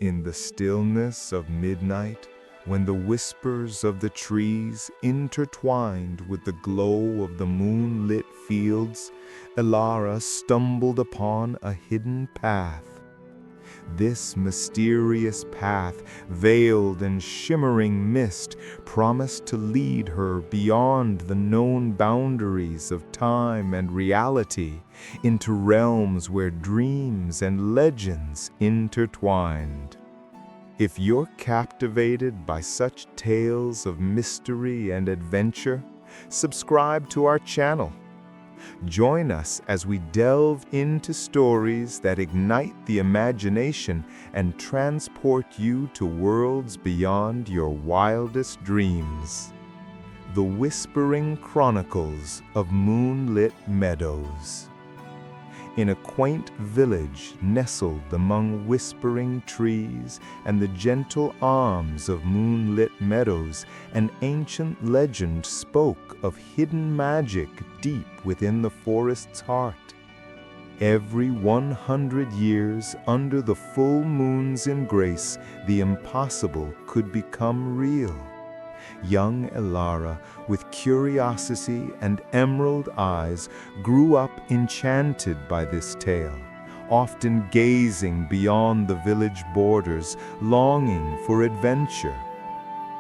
In the stillness of midnight, when the whispers of the trees intertwined with the glow of the moonlit fields, Elara stumbled upon a hidden path. This mysterious path, veiled in shimmering mist, promised to lead her beyond the known boundaries of time and reality, into realms where dreams and legends intertwined. If you're captivated by such tales of mystery and adventure, subscribe to our channel. Join us as we delve into stories that ignite the imagination and transport you to worlds beyond your wildest dreams. The Whispering Chronicles of Moonlit Meadows. In a quaint village nestled among whispering trees and the gentle arms of moonlit meadows, an ancient legend spoke of hidden magic deep within the forest's heart. Every 100 years, under the full moon's embrace, the impossible could become real. Young Elara, with curiosity and emerald eyes, grew up enchanted by this tale, often gazing beyond the village borders, longing for adventure.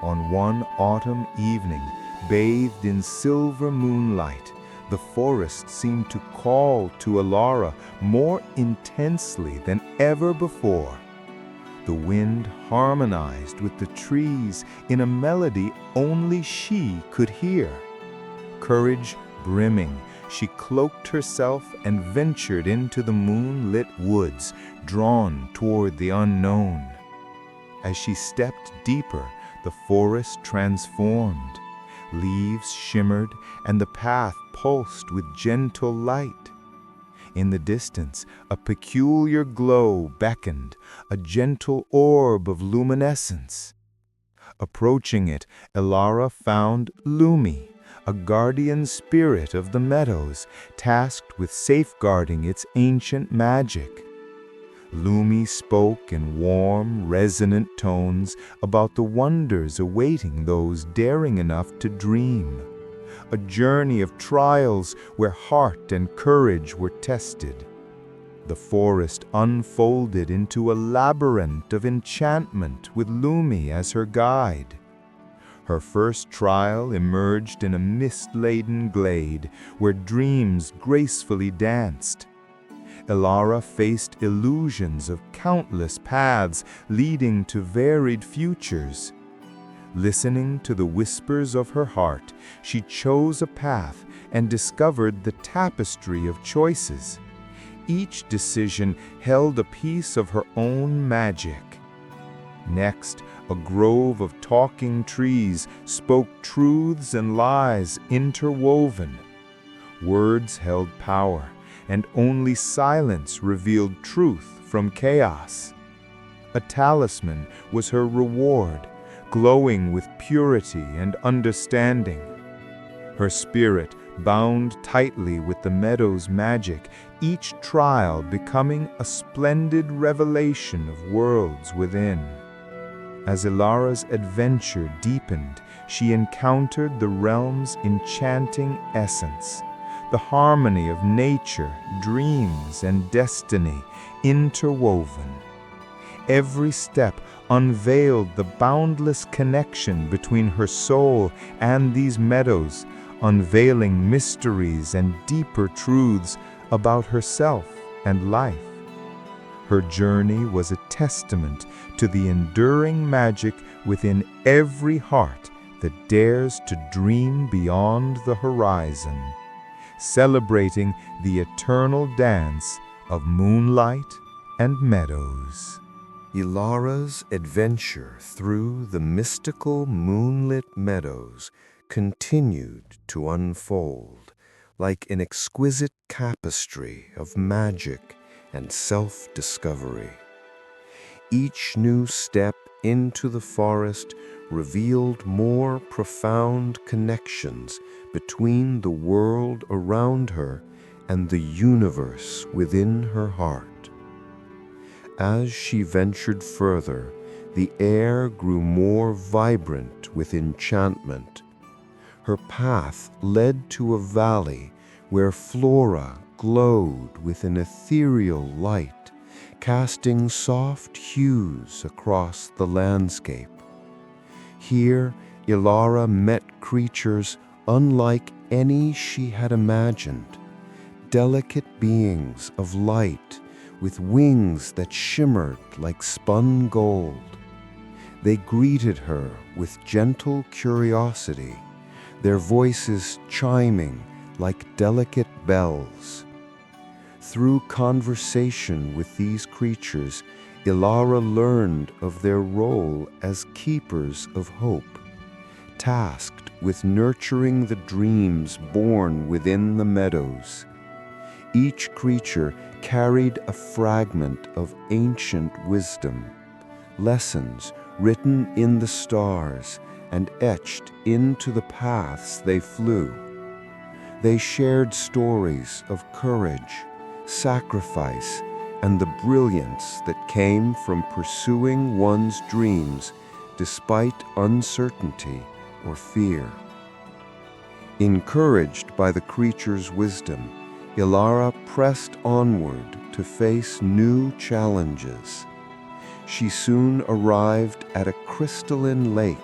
On one autumn evening, bathed in silver moonlight, the forest seemed to call to Elara more intensely than ever before. The wind harmonized with the trees in a melody only she could hear. Courage brimming, she cloaked herself and ventured into the moonlit woods, drawn toward the unknown. As she stepped deeper, the forest transformed. Leaves shimmered, and the path pulsed with gentle light. In the distance, a peculiar glow beckoned, a gentle orb of luminescence. Approaching it, Elara found Lumi, a guardian spirit of the meadows, tasked with safeguarding its ancient magic. Lumi spoke in warm, resonant tones about the wonders awaiting those daring enough to dream. A journey of trials where heart and courage were tested. The forest unfolded into a labyrinth of enchantment with Lumi as her guide. Her first trial emerged in a mist-laden glade where dreams gracefully danced. Elara faced illusions of countless paths leading to varied futures. Listening to the whispers of her heart, she chose a path and discovered the tapestry of choices. Each decision held a piece of her own magic. Next, a grove of talking trees spoke truths and lies interwoven. Words held power, and only silence revealed truth from chaos. A talisman was her reward, glowing with purity and understanding. Her spirit bound tightly with the meadow's magic, each trial becoming a splendid revelation of worlds within. As Elara's adventure deepened, she encountered the realm's enchanting essence, the harmony of nature, dreams, and destiny interwoven. Every step unveiled the boundless connection between her soul and these meadows, unveiling mysteries and deeper truths about herself and life. Her journey was a testament to the enduring magic within every heart that dares to dream beyond the horizon, celebrating the eternal dance of moonlight and meadows. Elara's adventure through the mystical moonlit meadows continued to unfold like an exquisite tapestry of magic and self-discovery. Each new step into the forest revealed more profound connections between the world around her and the universe within her heart. As she ventured further, the air grew more vibrant with enchantment. Her path led to a valley where flora glowed with an ethereal light, casting soft hues across the landscape. Here, Ilara met creatures unlike any she had imagined, delicate beings of light with wings that shimmered like spun gold. They greeted her with gentle curiosity, their voices chiming like delicate bells. Through conversation with these creatures, Ilara learned of their role as keepers of hope, tasked with nurturing the dreams born within the meadows. Each creature carried a fragment of ancient wisdom, lessons written in the stars and etched into the paths they flew. They shared stories of courage, sacrifice, and the brilliance that came from pursuing one's dreams despite uncertainty or fear. Encouraged by the creature's wisdom, Ilara pressed onward to face new challenges. She soon arrived at a crystalline lake,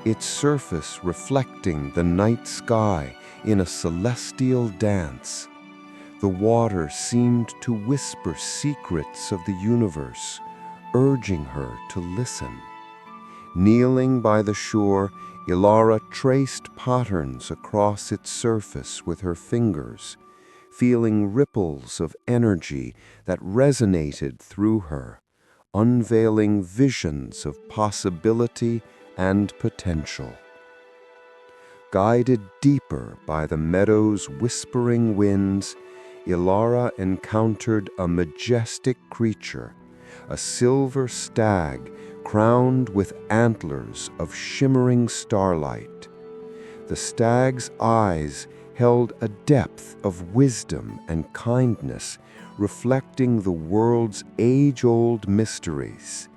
its surface reflecting the night sky in a celestial dance. The water seemed to whisper secrets of the universe, urging her to listen. Kneeling by the shore, Ilara traced patterns across its surface with her fingers, feeling ripples of energy that resonated through her, unveiling visions of possibility and potential. Guided deeper by the meadow's whispering winds, Ilara encountered a majestic creature, a silver stag crowned with antlers of shimmering starlight. The stag's eyes held a depth of wisdom and kindness, reflecting the world's age-old mysteries.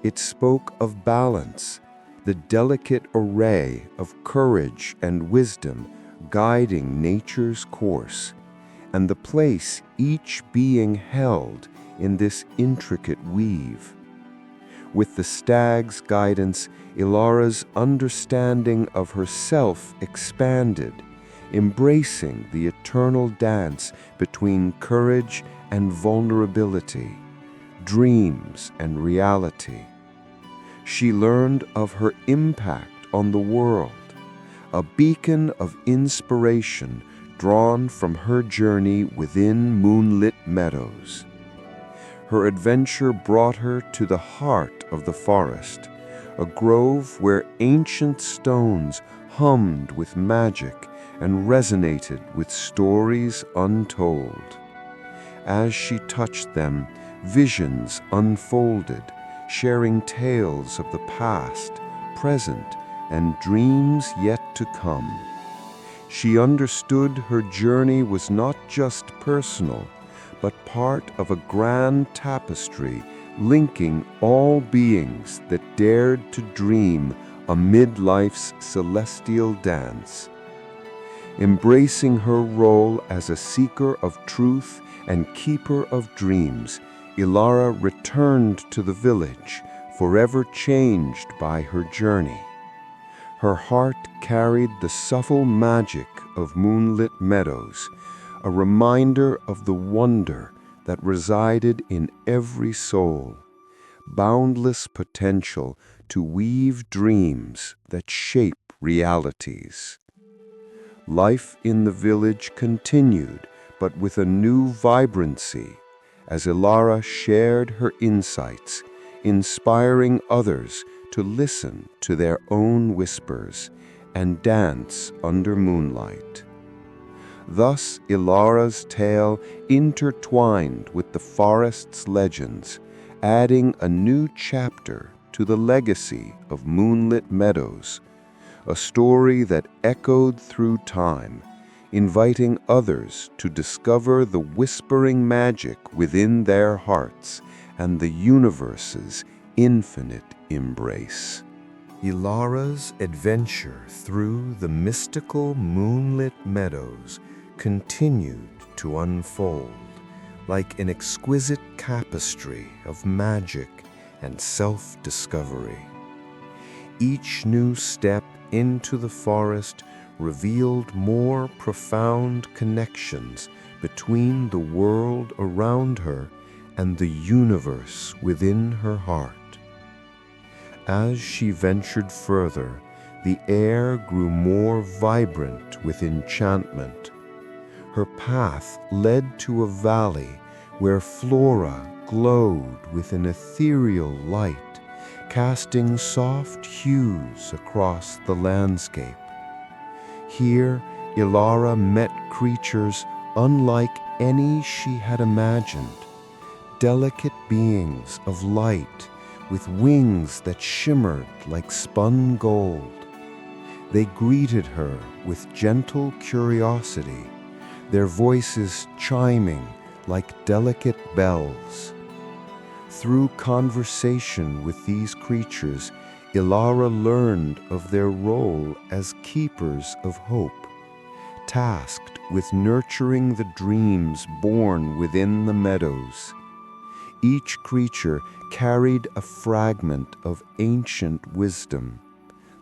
It spoke of balance, the delicate array of courage and wisdom guiding nature's course, and the place each being held in this intricate weave. With the stag's guidance, Ilara's understanding of herself expanded, embracing the eternal dance between courage and vulnerability, dreams and reality. She learned of her impact on the world, a beacon of inspiration drawn from her journey within Moonlit Meadows. Her adventure brought her to the heart of the forest, a grove where ancient stones hummed with magic and resonated with stories untold. As she touched them, visions unfolded, sharing tales of the past, present, and dreams yet to come. She understood her journey was not just personal, but part of a grand tapestry linking all beings that dared to dream amid life's celestial dance. Embracing her role as a seeker of truth and keeper of dreams, Ilara returned to the village, forever changed by her journey. Her heart carried the subtle magic of Moonlit Meadows, a reminder of the wonder that resided in every soul, boundless potential to weave dreams that shape realities. Life in the village continued, but with a new vibrancy, as Ilara shared her insights, inspiring others to listen to their own whispers and dance under moonlight. Thus, Ilara's tale intertwined with the forest's legends, adding a new chapter to the legacy of Moonlit Meadows, a story that echoed through time, inviting others to discover the whispering magic within their hearts and the universe's infinite embrace. Ilara's adventure through the mystical moonlit meadows continued to unfold like an exquisite tapestry of magic and self-discovery. Each new step into the forest revealed more profound connections between the world around her and the universe within her heart. As she ventured further, the air grew more vibrant with enchantment. Her path led to a valley where flora glowed with an ethereal light, casting soft hues across the landscape. Here, Ilara met creatures unlike any she had imagined, delicate beings of light with wings that shimmered like spun gold. They greeted her with gentle curiosity, their voices chiming like delicate bells. Through conversation with these creatures, Ilara learned of their role as keepers of hope, tasked with nurturing the dreams born within the meadows. Each creature carried a fragment of ancient wisdom,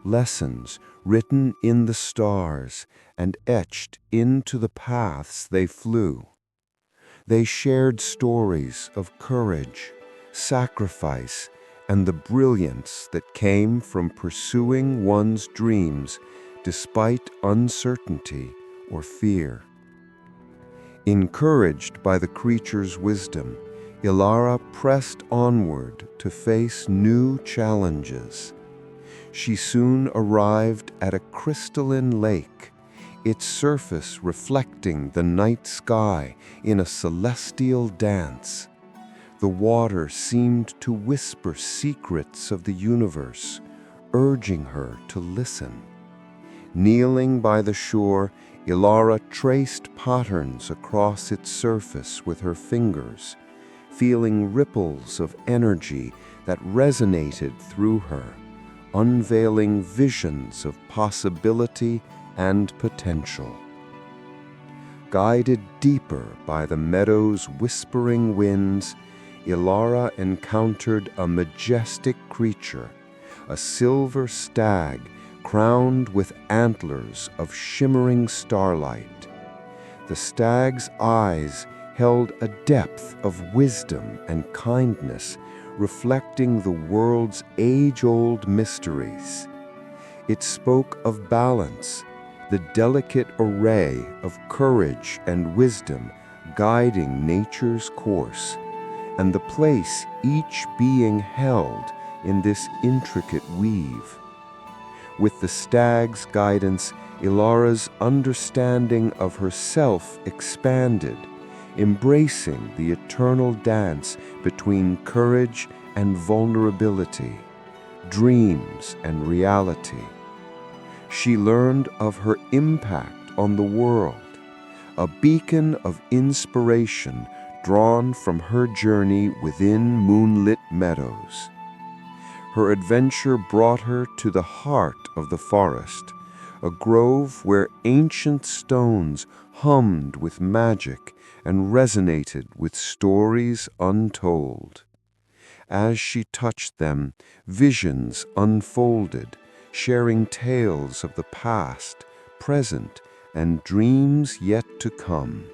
lessons written in the stars and etched into the paths they flew. They shared stories of courage, sacrifice, and the brilliance that came from pursuing one's dreams despite uncertainty or fear. Encouraged by the creature's wisdom, Ilara pressed onward to face new challenges. She soon arrived at a crystalline lake, its surface reflecting the night sky in a celestial dance. The water seemed to whisper secrets of the universe, urging her to listen. Kneeling by the shore, Ilara traced patterns across its surface with her fingers, feeling ripples of energy that resonated through her, unveiling visions of possibility and potential. Guided deeper by the meadow's whispering winds, Ilara encountered a majestic creature, a silver stag crowned with antlers of shimmering starlight. The stag's eyes held a depth of wisdom and kindness, reflecting the world's age-old mysteries. It spoke of balance, the delicate array of courage and wisdom guiding nature's course, and the place each being held in this intricate weave. With the stag's guidance, Ilara's understanding of herself expanded, embracing the eternal dance between courage and vulnerability, dreams and reality. She learned of her impact on the world, a beacon of inspiration drawn from her journey within moonlit meadows. Her adventure brought her to the heart of the forest, a grove where ancient stones hummed with magic and resonated with stories untold. As she touched them, visions unfolded, sharing tales of the past, present, and dreams yet to come.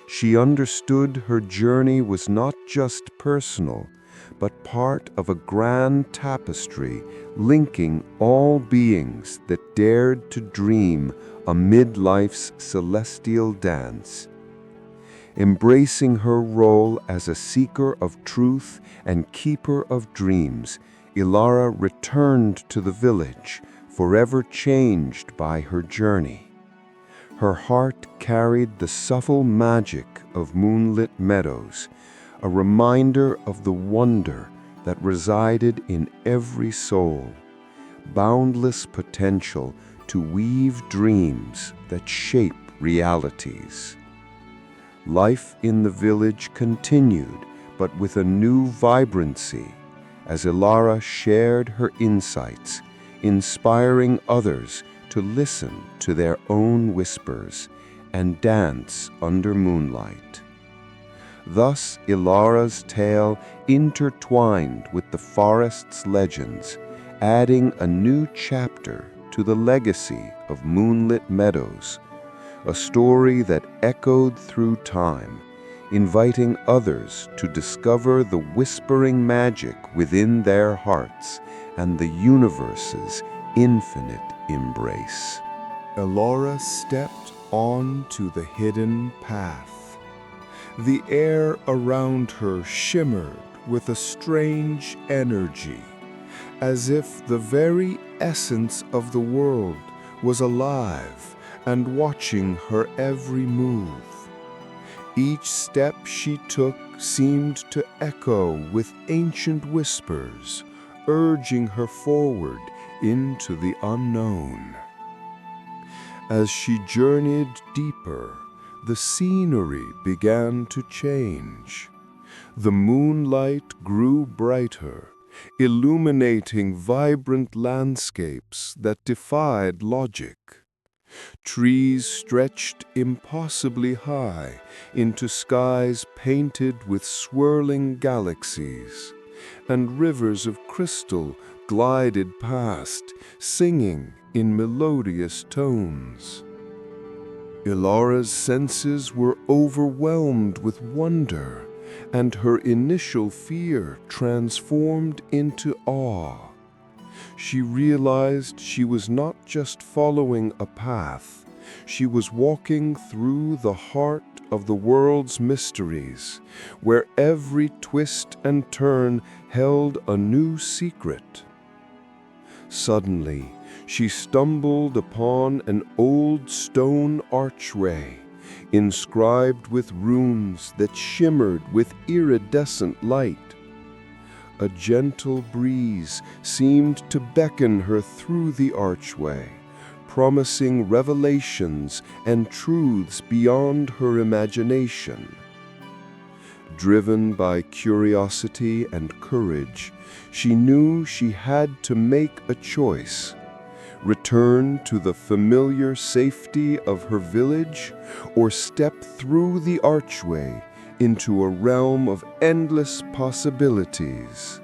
She understood her journey was not just personal, but part of a grand tapestry linking all beings that dared to dream amid life's celestial dance. Embracing her role as a seeker of truth and keeper of dreams, Ilara returned to the village, forever changed by her journey. Her heart carried the subtle magic of moonlit meadows, a reminder of the wonder that resided in every soul, boundless potential to weave dreams that shape realities. Life in the village continued, but with a new vibrancy, as Ilara shared her insights, inspiring others to listen to their own whispers and dance under moonlight. Thus, Ilara's tale intertwined with the forest's legends, adding a new chapter to the legacy of Moonlit Meadows, a story that echoed through time, inviting others to discover the whispering magic within their hearts and the universe's infinite embrace. Elora stepped onto the hidden path. The air around her shimmered with a strange energy, as if the very essence of the world was alive and watching her every move. Each step she took seemed to echo with ancient whispers, urging her forward into the unknown. As she journeyed deeper, the scenery began to change. The moonlight grew brighter, illuminating vibrant landscapes that defied logic. Trees stretched impossibly high into skies painted with swirling galaxies, and rivers of crystal glided past, singing in melodious tones. Ilara's senses were overwhelmed with wonder, and her initial fear transformed into awe. She realized she was not just following a path, she was walking through the heart of the world's mysteries, where every twist and turn held a new secret. Suddenly, she stumbled upon an old stone archway, inscribed with runes that shimmered with iridescent light. A gentle breeze seemed to beckon her through the archway, promising revelations and truths beyond her imagination. Driven by curiosity and courage, she knew she had to make a choice: return to the familiar safety of her village, or step through the archway into a realm of endless possibilities.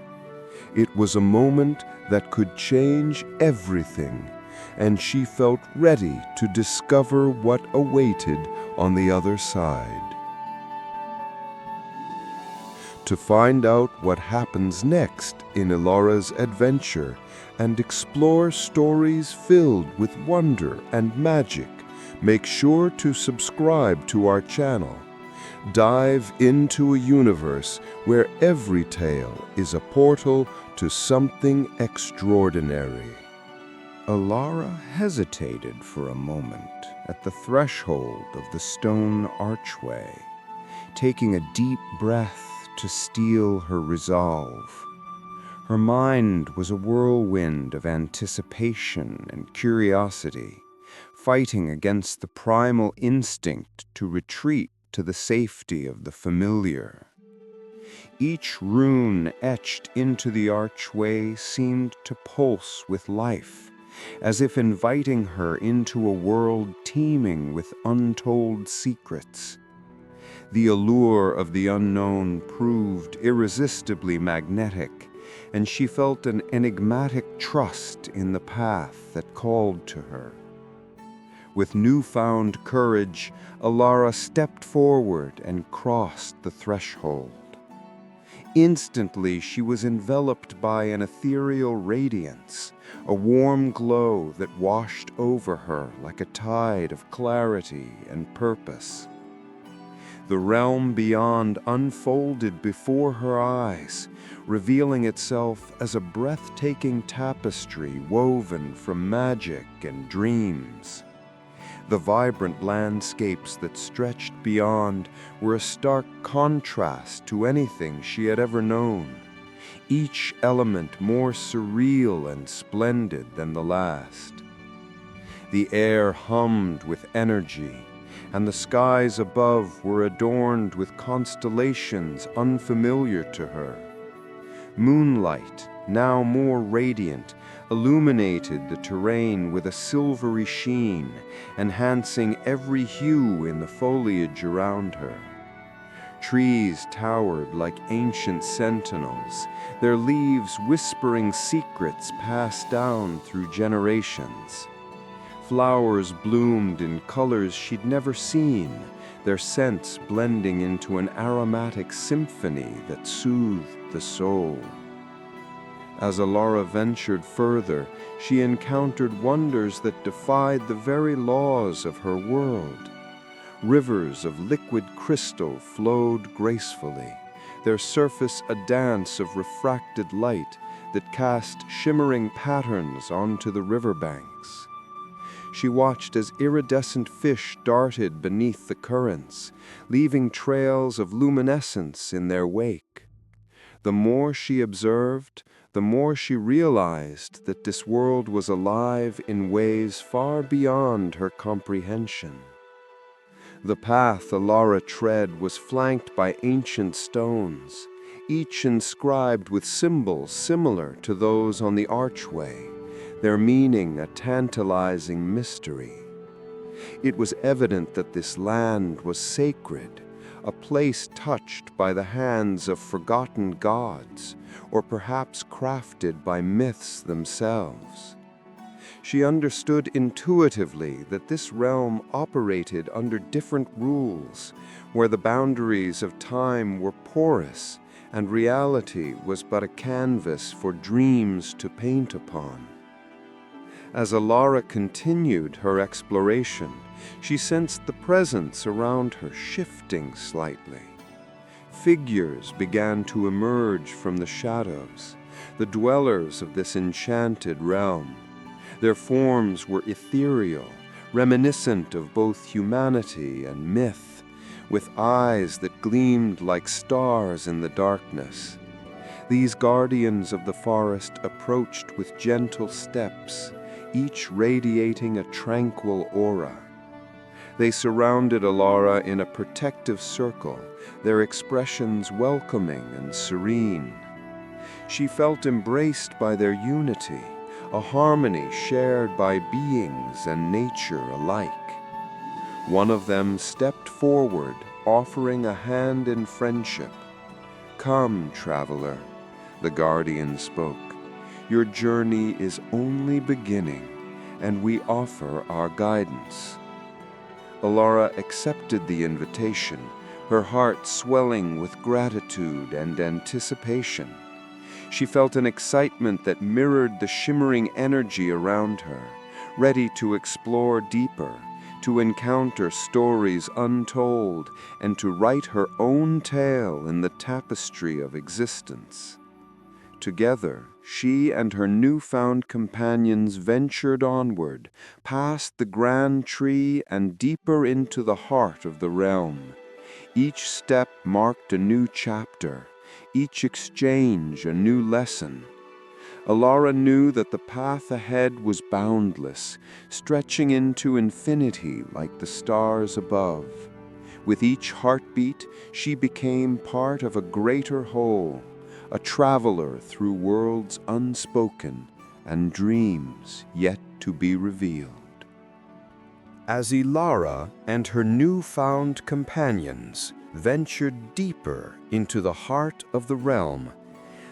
It was a moment that could change everything, and she felt ready to discover what awaited on the other side. To find out what happens next in Ilara's adventure and explore stories filled with wonder and magic, make sure to subscribe to our channel. Dive into a universe where every tale is a portal to something extraordinary. Ilara hesitated for a moment at the threshold of the stone archway, taking a deep breath to steel her resolve. Her mind was a whirlwind of anticipation and curiosity, fighting against the primal instinct to retreat to the safety of the familiar. Each rune etched into the archway seemed to pulse with life, as if inviting her into a world teeming with untold secrets. The allure of the unknown proved irresistibly magnetic, and she felt an enigmatic trust in the path that called to her. With newfound courage, Ilara stepped forward and crossed the threshold. Instantly, she was enveloped by an ethereal radiance, a warm glow that washed over her like a tide of clarity and purpose. The realm beyond unfolded before her eyes, revealing itself as a breathtaking tapestry woven from magic and dreams. The vibrant landscapes that stretched beyond were a stark contrast to anything she had ever known, each element more surreal and splendid than the last. The air hummed with energy, and the skies above were adorned with constellations unfamiliar to her. Moonlight, now more radiant, illuminated the terrain with a silvery sheen, enhancing every hue in the foliage around her. Trees towered like ancient sentinels, their leaves whispering secrets passed down through generations. Flowers bloomed in colors she'd never seen, their scents blending into an aromatic symphony that soothed the soul. As Alara ventured further, she encountered wonders that defied the very laws of her world. Rivers of liquid crystal flowed gracefully, their surface a dance of refracted light that cast shimmering patterns onto the riverbanks. She watched as iridescent fish darted beneath the currents, leaving trails of luminescence in their wake. The more she observed, the more she realized that this world was alive in ways far beyond her comprehension. The path Alara tread was flanked by ancient stones, each inscribed with symbols similar to those on the archway, their meaning a tantalizing mystery. It was evident that this land was sacred, a place touched by the hands of forgotten gods, or perhaps crafted by myths themselves. She understood intuitively that this realm operated under different rules, where the boundaries of time were porous and reality was but a canvas for dreams to paint upon. As Alara continued her exploration, she sensed the presence around her shifting slightly. Figures began to emerge from the shadows, the dwellers of this enchanted realm. Their forms were ethereal, reminiscent of both humanity and myth, with eyes that gleamed like stars in the darkness. These guardians of the forest approached with gentle steps, each radiating a tranquil aura. They surrounded Alara in a protective circle, their expressions welcoming and serene. She felt embraced by their unity, a harmony shared by beings and nature alike. One of them stepped forward, offering a hand in friendship. "Come, traveler," the guardian spoke. "Your journey is only beginning, and we offer our guidance." Alara accepted the invitation, her heart swelling with gratitude and anticipation. She felt an excitement that mirrored the shimmering energy around her, ready to explore deeper, to encounter stories untold, and to write her own tale in the tapestry of existence. Together, she and her newfound companions ventured onward, past the grand tree and deeper into the heart of the realm. Each step marked a new chapter, each exchange a new lesson. Alara knew that the path ahead was boundless, stretching into infinity like the stars above. With each heartbeat, she became part of a greater whole, a traveler through worlds unspoken and dreams yet to be revealed. As Alara and her newfound companions ventured deeper into the heart of the realm,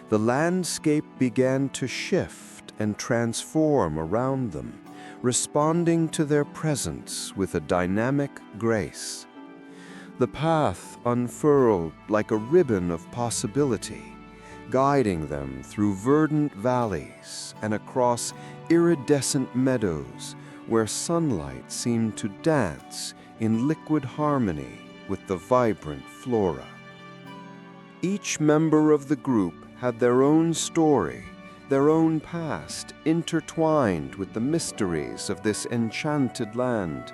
the landscape began to shift and transform around them, responding to their presence with a dynamic grace. The path unfurled like a ribbon of possibility, guiding them through verdant valleys and across iridescent meadows where sunlight seemed to dance in liquid harmony with the vibrant flora. Each member of the group had their own story, their own past intertwined with the mysteries of this enchanted land.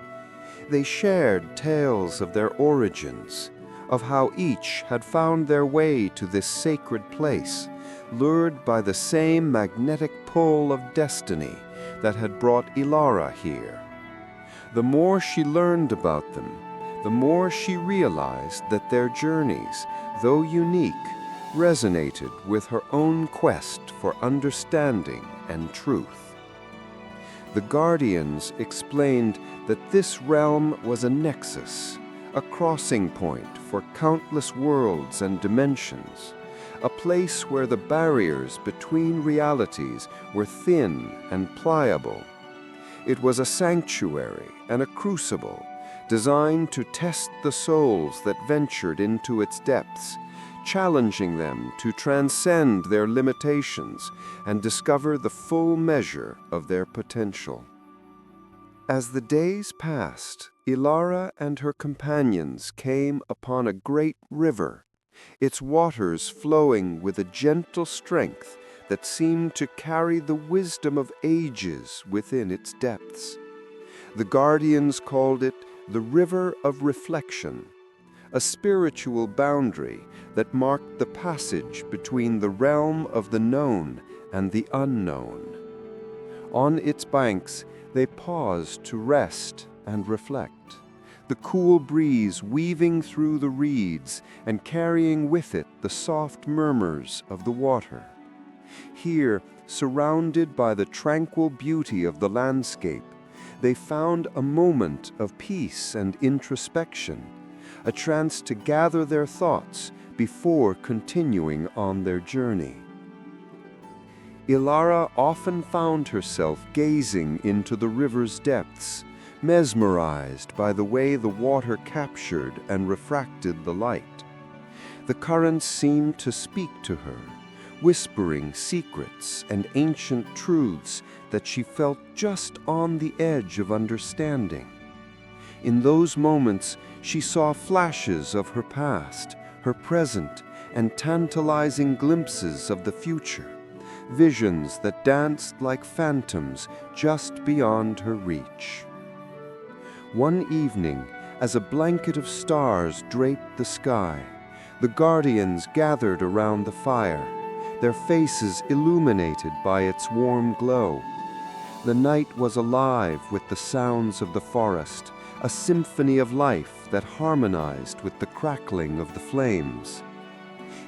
They shared tales of their origins, of how each had found their way to this sacred place, lured by the same magnetic pull of destiny that had brought Alara here. The more she learned about them, the more she realized that their journeys, though unique, resonated with her own quest for understanding and truth. The Guardians explained that this realm was a nexus, a crossing point for countless worlds and dimensions, a place where the barriers between realities were thin and pliable. It was a sanctuary and a crucible, designed to test the souls that ventured into its depths, challenging them to transcend their limitations and discover the full measure of their potential. As the days passed, Ilara and her companions came upon a great river, its waters flowing with a gentle strength that seemed to carry the wisdom of ages within its depths. The Guardians called it the River of Reflection, a spiritual boundary that marked the passage between the realm of the known and the unknown. On its banks, they paused to rest and reflect, the cool breeze weaving through the reeds and carrying with it the soft murmurs of the water. Here, surrounded by the tranquil beauty of the landscape, they found a moment of peace and introspection, a chance to gather their thoughts before continuing on their journey. Ilara often found herself gazing into the river's depths, mesmerized by the way the water captured and refracted the light. The currents seemed to speak to her, whispering secrets and ancient truths that she felt just on the edge of understanding. In those moments, she saw flashes of her past, her present, and tantalizing glimpses of the future, visions that danced like phantoms just beyond her reach. One evening, as a blanket of stars draped the sky, the Guardians gathered around the fire, their faces illuminated by its warm glow. The night was alive with the sounds of the forest, a symphony of life that harmonized with the crackling of the flames.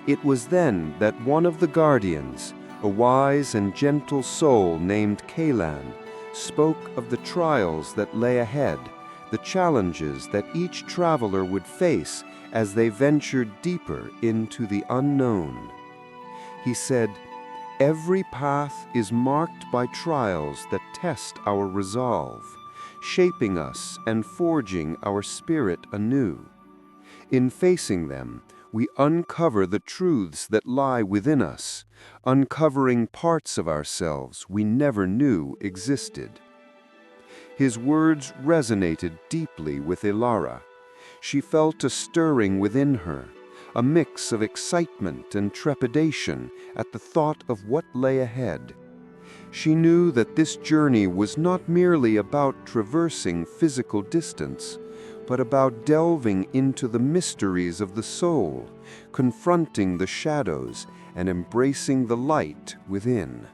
It was then that one of the Guardians, a wise and gentle soul named Kalan, spoke of the trials that lay ahead, the challenges that each traveler would face as they ventured deeper into the unknown. He said, "Every path is marked by trials that test our resolve, shaping us and forging our spirit anew. In facing them, we uncover the truths that lie within us, uncovering parts of ourselves we never knew existed." His words resonated deeply with Ilara. She felt a stirring within her, a mix of excitement and trepidation at the thought of what lay ahead. She knew that this journey was not merely about traversing physical distance, but about delving into the mysteries of the soul, confronting the shadows, and embracing the light within.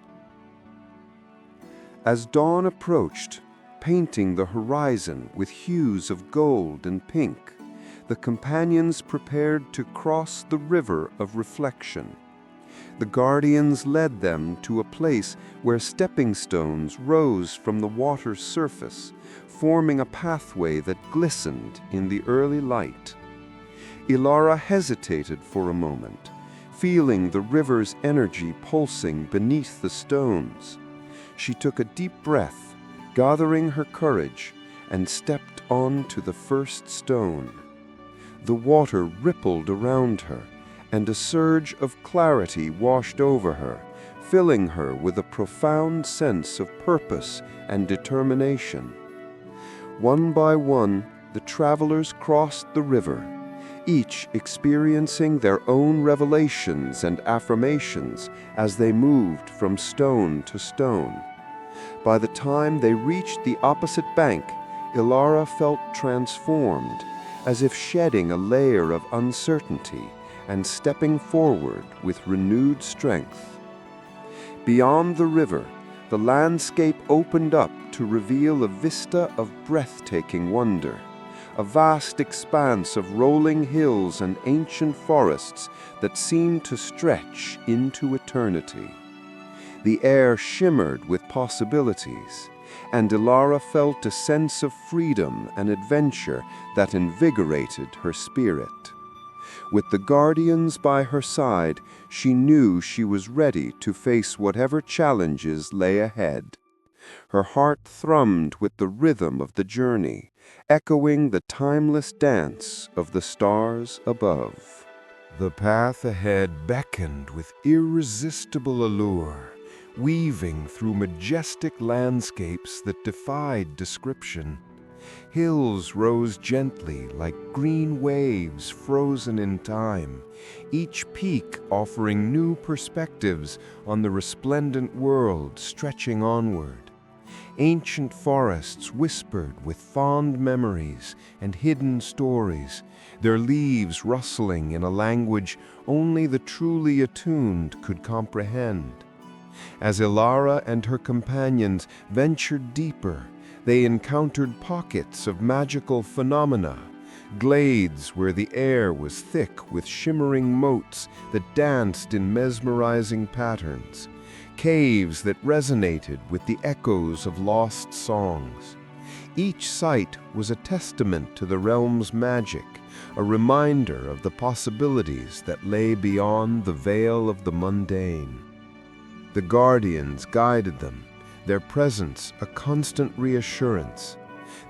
As dawn approached, painting the horizon with hues of gold and pink, the companions prepared to cross the river of reflection. The Guardians led them to a place where stepping stones rose from the water's surface, forming a pathway that glistened in the early light. Ilara hesitated for a moment, feeling the river's energy pulsing beneath the stones. She took a deep breath, gathering her courage, and stepped onto the first stone. The water rippled around her, and a surge of clarity washed over her, filling her with a profound sense of purpose and determination. One by one, the travelers crossed the river, each experiencing their own revelations and affirmations as they moved from stone to stone. By the time they reached the opposite bank, Ilara felt transformed, as if shedding a layer of uncertainty and stepping forward with renewed strength. Beyond the river, the landscape opened up to reveal a vista of breathtaking wonder, a vast expanse of rolling hills and ancient forests that seemed to stretch into eternity. The air shimmered with possibilities, and Ilara felt a sense of freedom and adventure that invigorated her spirit. With the guardians by her side, she knew she was ready to face whatever challenges lay ahead. Her heart thrummed with the rhythm of the journey, echoing the timeless dance of the stars above. The path ahead beckoned with irresistible allure, weaving through majestic landscapes that defied description. Hills rose gently like green waves frozen in time, each peak offering new perspectives on the resplendent world stretching onward. Ancient forests whispered with fond memories and hidden stories, their leaves rustling in a language only the truly attuned could comprehend. As Ilara and her companions ventured deeper, they encountered pockets of magical phenomena, glades where the air was thick with shimmering motes that danced in mesmerizing patterns, caves that resonated with the echoes of lost songs. Each site was a testament to the realm's magic, a reminder of the possibilities that lay beyond the veil of the mundane. The guardians guided them, their presence a constant reassurance.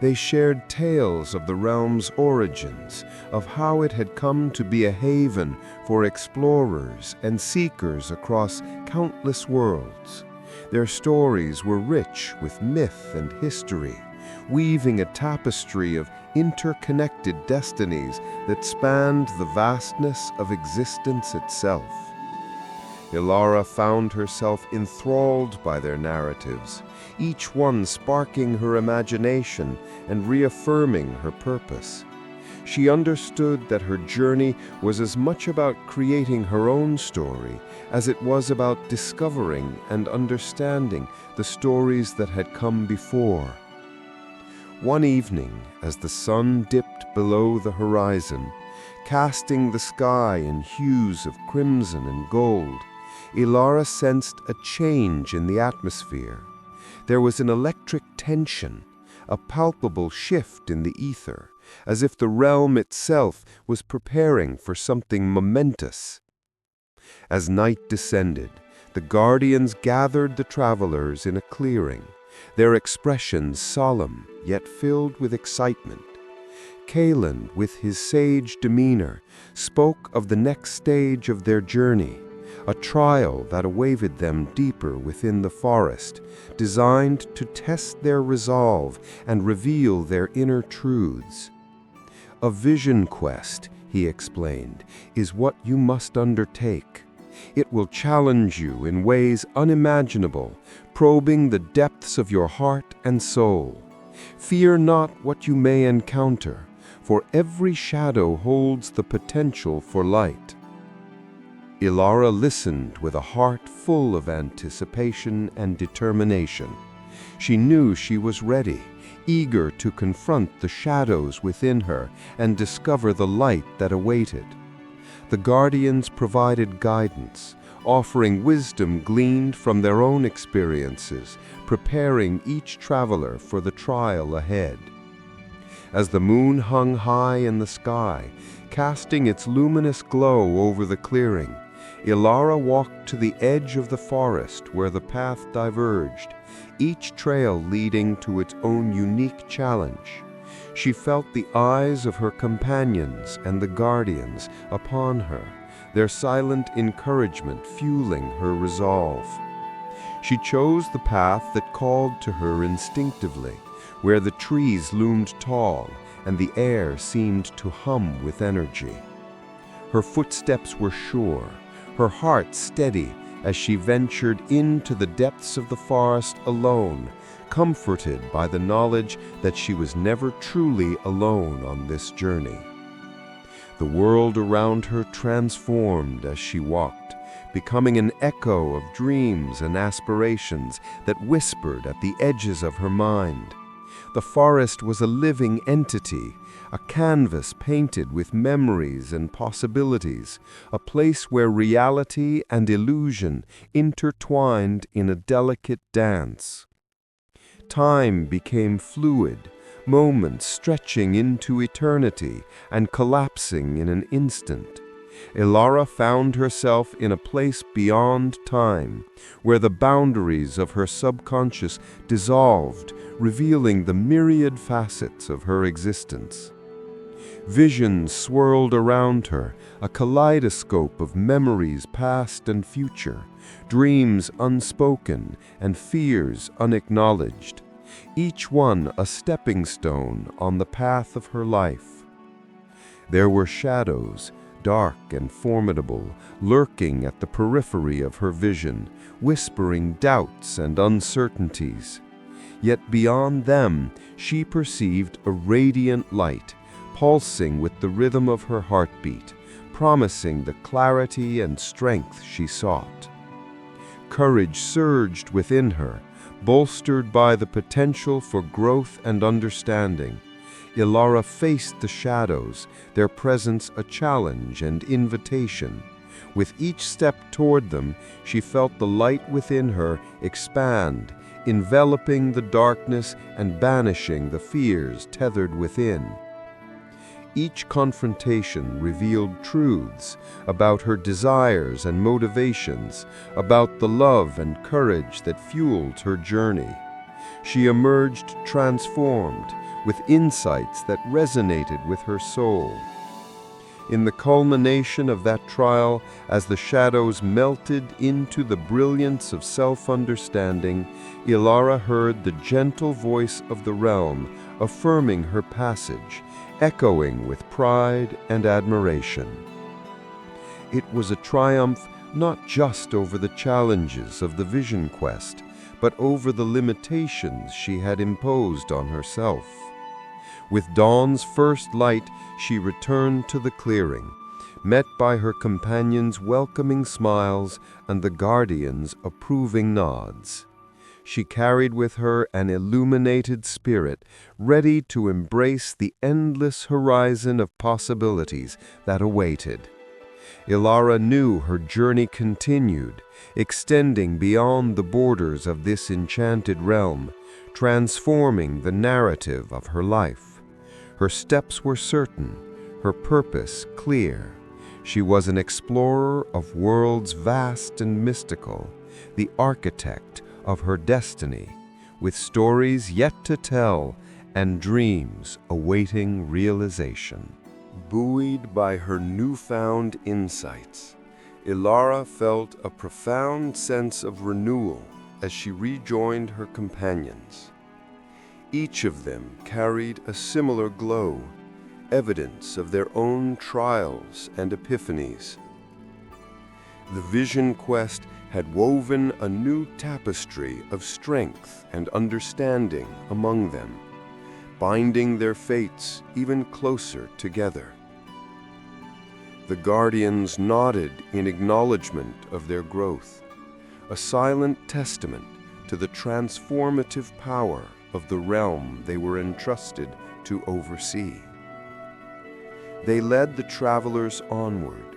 They shared tales of the realm's origins, of how it had come to be a haven for explorers and seekers across countless worlds. Their stories were rich with myth and history, weaving a tapestry of interconnected destinies that spanned the vastness of existence itself. Ilara found herself enthralled by their narratives, each one sparking her imagination and reaffirming her purpose. She understood that her journey was as much about creating her own story as it was about discovering and understanding the stories that had come before. One evening, as the sun dipped below the horizon, casting the sky in hues of crimson and gold, Ilara sensed a change in the atmosphere. There was an electric tension, a palpable shift in the ether, as if the realm itself was preparing for something momentous. As night descended, the guardians gathered the travelers in a clearing, their expressions solemn yet filled with excitement. Kalen, with his sage demeanor, spoke of the next stage of their journey, a trial that awaited them deeper within the forest, designed to test their resolve and reveal their inner truths. A vision quest, he explained, is what you must undertake. It will challenge you in ways unimaginable, probing the depths of your heart and soul. Fear not what you may encounter, for every shadow holds the potential for light. Ilara listened with a heart full of anticipation and determination. She knew she was ready, eager to confront the shadows within her and discover the light that awaited. The guardians provided guidance, offering wisdom gleaned from their own experiences, preparing each traveler for the trial ahead. As the moon hung high in the sky, casting its luminous glow over the clearing, Ilara walked to the edge of the forest where the path diverged, each trail leading to its own unique challenge. She felt the eyes of her companions and the guardians upon her, their silent encouragement fueling her resolve. She chose the path that called to her instinctively, where the trees loomed tall and the air seemed to hum with energy. Her footsteps were sure, her heart steady as she ventured into the depths of the forest alone, comforted by the knowledge that she was never truly alone on this journey. The world around her transformed as she walked, becoming an echo of dreams and aspirations that whispered at the edges of her mind. The forest was a living entity, a canvas painted with memories and possibilities, a place where reality and illusion intertwined in a delicate dance. Time became fluid, moments stretching into eternity and collapsing in an instant. Ilara found herself in a place beyond time, where the boundaries of her subconscious dissolved, revealing the myriad facets of her existence. Visions swirled around her, a kaleidoscope of memories past and future, dreams unspoken and fears unacknowledged, each one a stepping stone on the path of her life. There were shadows, dark and formidable, lurking at the periphery of her vision, whispering doubts and uncertainties. Yet beyond them, she perceived a radiant light, pulsing with the rhythm of her heartbeat, promising the clarity and strength she sought. Courage surged within her, bolstered by the potential for growth and understanding. Ilara faced the shadows, their presence a challenge and invitation. With each step toward them, she felt the light within her expand, enveloping the darkness and banishing the fears tethered within. Each confrontation revealed truths about her desires and motivations, about the love and courage that fueled her journey. She emerged transformed, with insights that resonated with her soul. In the culmination of that trial, as the shadows melted into the brilliance of self-understanding, Ilara heard the gentle voice of the realm affirming her passage, echoing with pride and admiration. It was a triumph not just over the challenges of the vision quest, but over the limitations she had imposed on herself. With dawn's first light, she returned to the clearing, met by her companions' welcoming smiles and the guardians' approving nods. She carried with her an illuminated spirit, ready to embrace the endless horizon of possibilities that awaited. Ilara knew her journey continued, extending beyond the borders of this enchanted realm, transforming the narrative of her life. Her steps were certain, her purpose clear. She was an explorer of worlds vast and mystical, the architect of her destiny, with stories yet to tell and dreams awaiting realization. Buoyed by her newfound insights, Ilara felt a profound sense of renewal as she rejoined her companions. Each of them carried a similar glow, evidence of their own trials and epiphanies. The vision quest had woven a new tapestry of strength and understanding among them, binding their fates even closer together. The guardians nodded in acknowledgement of their growth, a silent testament to the transformative power of the realm they were entrusted to oversee. They led the travelers onward,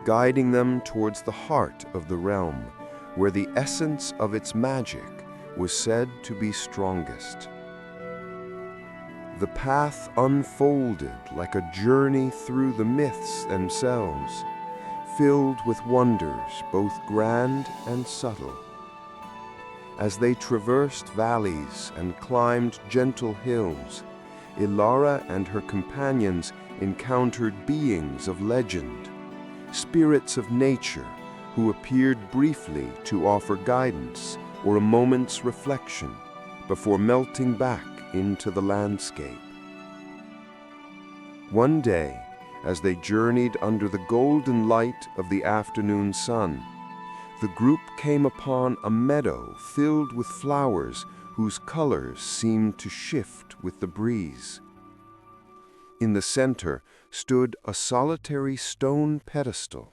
guiding them towards the heart of the realm, where the essence of its magic was said to be strongest. The path unfolded like a journey through the myths themselves, filled with wonders both grand and subtle. As they traversed valleys and climbed gentle hills, Ilara and her companions encountered beings of legend, spirits of nature who appeared briefly to offer guidance or a moment's reflection before melting back into the landscape. One day, as they journeyed under the golden light of the afternoon sun, the group came upon a meadow filled with flowers whose colors seemed to shift with the breeze. In the center stood a solitary stone pedestal,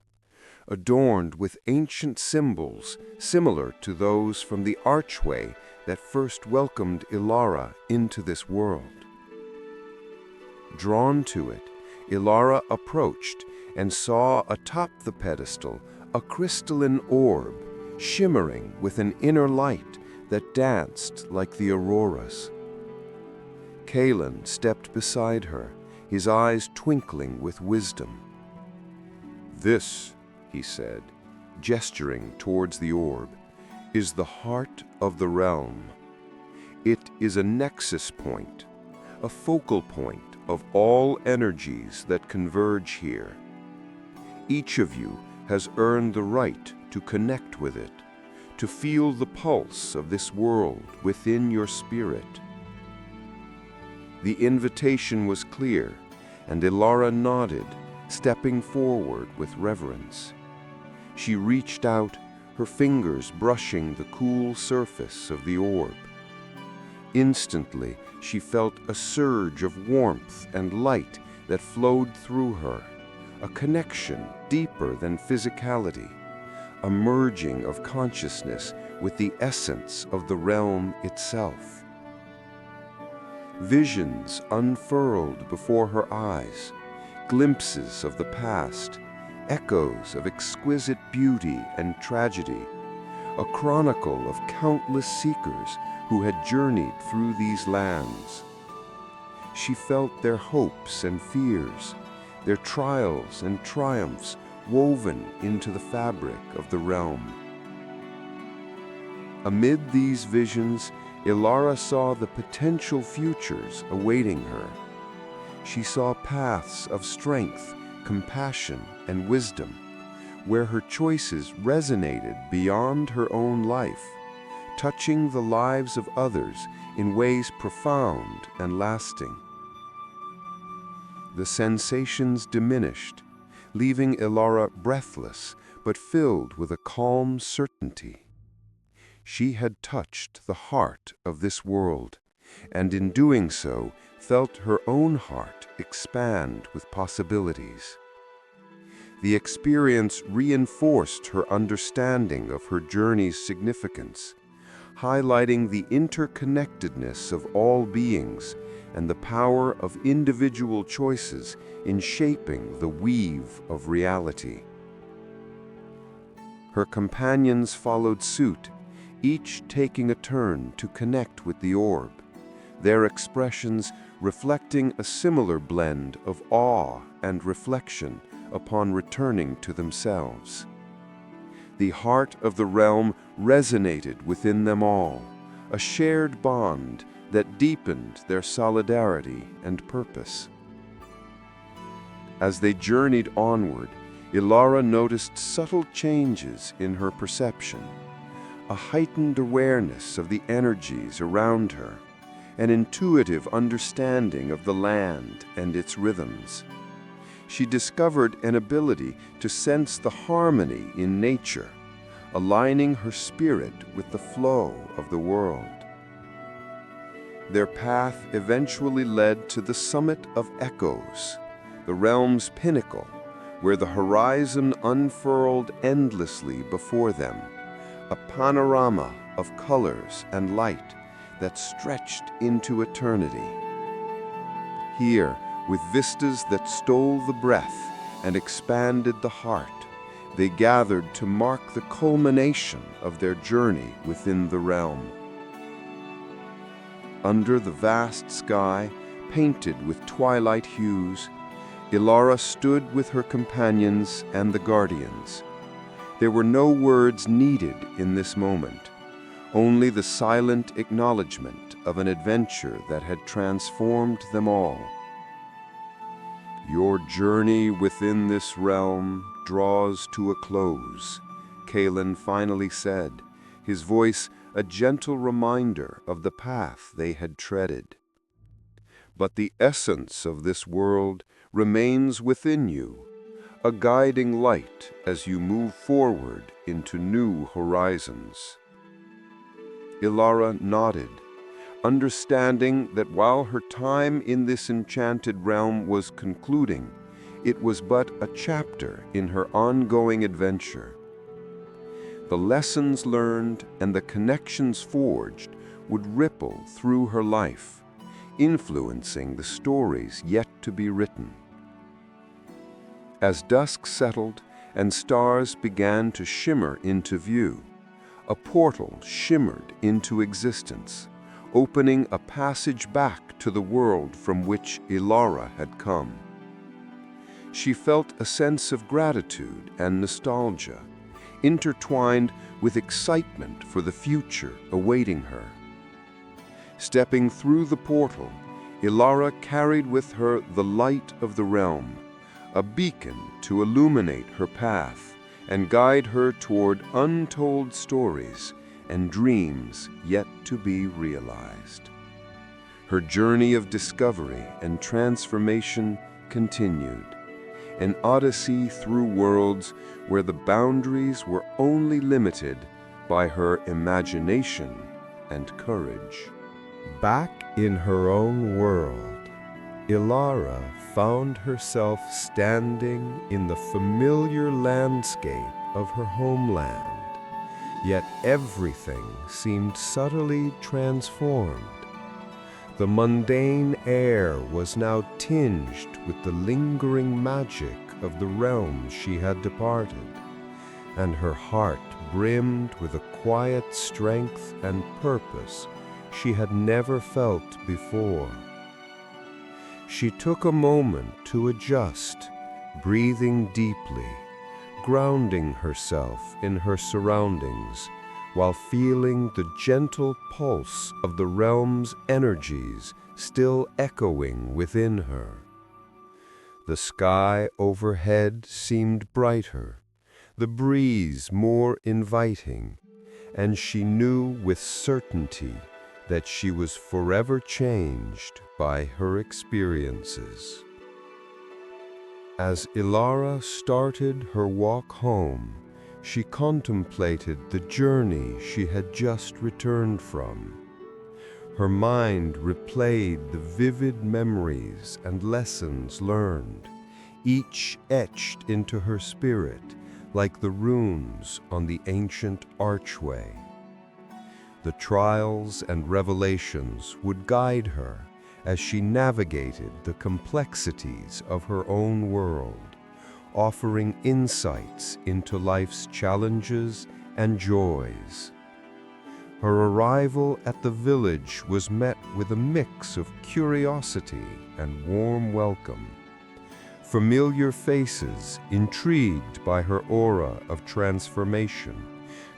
adorned with ancient symbols similar to those from the archway that first welcomed Ilara into this world. Drawn to it, Ilara approached and saw atop the pedestal a crystalline orb, shimmering with an inner light that danced like the auroras. Kalen stepped beside her, his eyes twinkling with wisdom. "This," he said, gesturing towards the orb, "is the heart of the realm. It is a nexus point, a focal point of all energies that converge here. Each of you has earned the right to connect with it, to feel the pulse of this world within your spirit." The invitation was clear, and Ilara nodded, stepping forward with reverence. She reached out, her fingers brushing the cool surface of the orb. Instantly, she felt a surge of warmth and light that flowed through her, a connection deeper than physicality, a merging of consciousness with the essence of the realm itself. Visions unfurled before her eyes, glimpses of the past, echoes of exquisite beauty and tragedy, a chronicle of countless seekers who had journeyed through these lands. She felt their hopes and fears, their trials and triumphs woven into the fabric of the realm. Amid these visions, Ilara saw the potential futures awaiting her. She saw paths of strength, compassion, and wisdom, where her choices resonated beyond her own life, touching the lives of others in ways profound and lasting. The sensations diminished, leaving Ilara breathless but filled with a calm certainty. She had touched the heart of this world, and in doing so, felt her own heart expand with possibilities. The experience reinforced her understanding of her journey's significance, highlighting the interconnectedness of all beings and the power of individual choices in shaping the weave of reality. Her companions followed suit, each taking a turn to connect with the orb, their expressions reflecting a similar blend of awe and reflection upon returning to themselves. The heart of the realm resonated within them all, a shared bond that deepened their solidarity and purpose. As they journeyed onward, Ilara noticed subtle changes in her perception, a heightened awareness of the energies around her, an intuitive understanding of the land and its rhythms. She discovered an ability to sense the harmony in nature, aligning her spirit with the flow of the world. Their path eventually led to the summit of Echoes, the realm's pinnacle, where the horizon unfurled endlessly before them, a panorama of colors and light that stretched into eternity. Here, with vistas that stole the breath and expanded the heart, they gathered to mark the culmination of their journey within the realm. Under the vast sky, painted with twilight hues, Ilara stood with her companions and the guardians. There were no words needed in this moment, only the silent acknowledgement of an adventure that had transformed them all. "Your journey within this realm draws to a close," Kalen finally said, his voice a gentle reminder of the path they had treaded. "But the essence of this world remains within you, a guiding light as you move forward into new horizons." Ilara nodded, understanding that while her time in this enchanted realm was concluding, It was but a chapter in her ongoing adventure. The lessons learned and the connections forged would ripple through her life, influencing the stories yet to be written. As dusk settled and stars began to shimmer into view, a portal shimmered into existence, opening a passage back to the world from which Ilara had come. She felt a sense of gratitude and nostalgia, intertwined with excitement for the future awaiting her. Stepping through the portal, Ilara carried with her the light of the realm, a beacon to illuminate her path and guide her toward untold stories and dreams yet to be realized. Her journey of discovery and transformation continued, an odyssey through worlds where the boundaries were only limited by her imagination and courage. Back in her own world, Ilara found herself standing in the familiar landscape of her homeland, yet everything seemed subtly transformed. The mundane air was now tinged with the lingering magic of the realm she had departed, and her heart brimmed with a quiet strength and purpose she had never felt before. She took a moment to adjust, breathing deeply, grounding herself in her surroundings, while feeling the gentle pulse of the realm's energies still echoing within her. The sky overhead seemed brighter, the breeze more inviting, and she knew with certainty that she was forever changed by her experiences. As Ilara started her walk home, she contemplated the journey she had just returned from. Her mind replayed the vivid memories and lessons learned, each etched into her spirit like the runes on the ancient archway. The trials and revelations would guide her as she navigated the complexities of her own world, offering insights into life's challenges and joys. Her arrival at the village was met with a mix of curiosity and warm welcome. Familiar faces, intrigued by her aura of transformation,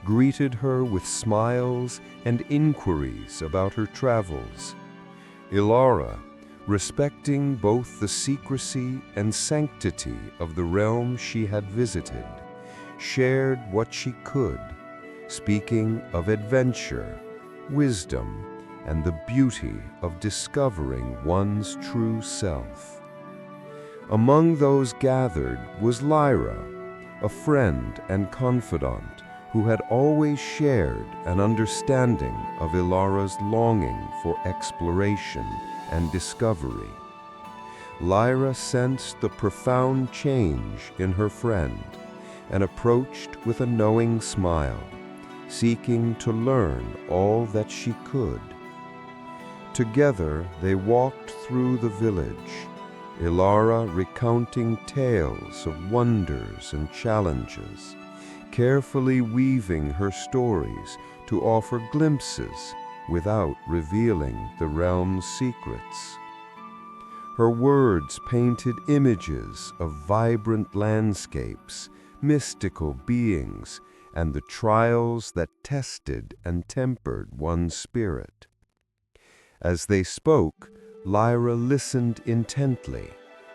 greeted her with smiles and inquiries about her travels. Ilara, respecting both the secrecy and sanctity of the realm she had visited, shared what she could, speaking of adventure, wisdom, and the beauty of discovering one's true self. Among those gathered was Lyra, a friend and confidant who had always shared an understanding of Ilara's longing for exploration and discovery. Lyra sensed the profound change in her friend and approached with a knowing smile, seeking to learn all that she could. Together they walked through the village, Ilara recounting tales of wonders and challenges, carefully weaving her stories to offer glimpses without revealing the realm's secrets. Her words painted images of vibrant landscapes, mystical beings, and the trials that tested and tempered one's spirit. As they spoke, Lyra listened intently,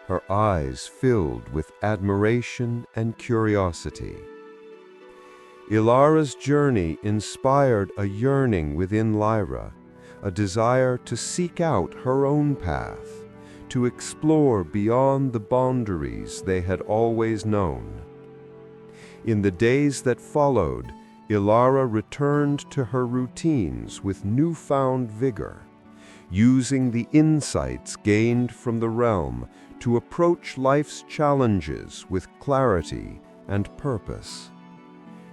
her eyes filled with admiration and curiosity. Ilara's journey inspired a yearning within Lyra, a desire to seek out her own path, to explore beyond the boundaries they had always known. In the days that followed, Ilara returned to her routines with newfound vigor, using the insights gained from the realm to approach life's challenges with clarity and purpose.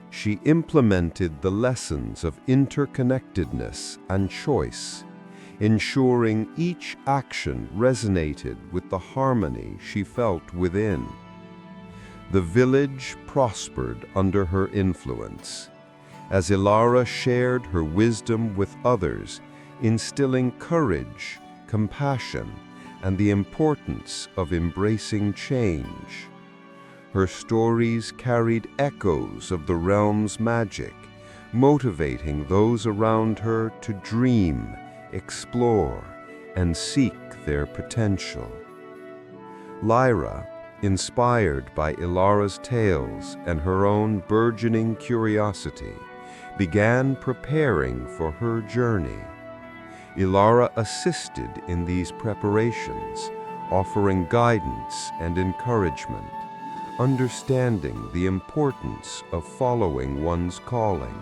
She implemented the lessons of interconnectedness and choice, ensuring each action resonated with the harmony she felt within. The village prospered under her influence, as Ilara shared her wisdom with others, instilling courage, compassion, and the importance of embracing change. Her stories carried echoes of the realm's magic, motivating those around her to dream, explore, and seek their potential. Lyra, inspired by Ilara's tales and her own burgeoning curiosity, began preparing for her journey. Ilara assisted in these preparations, offering guidance and encouragement, understanding the importance of following one's calling.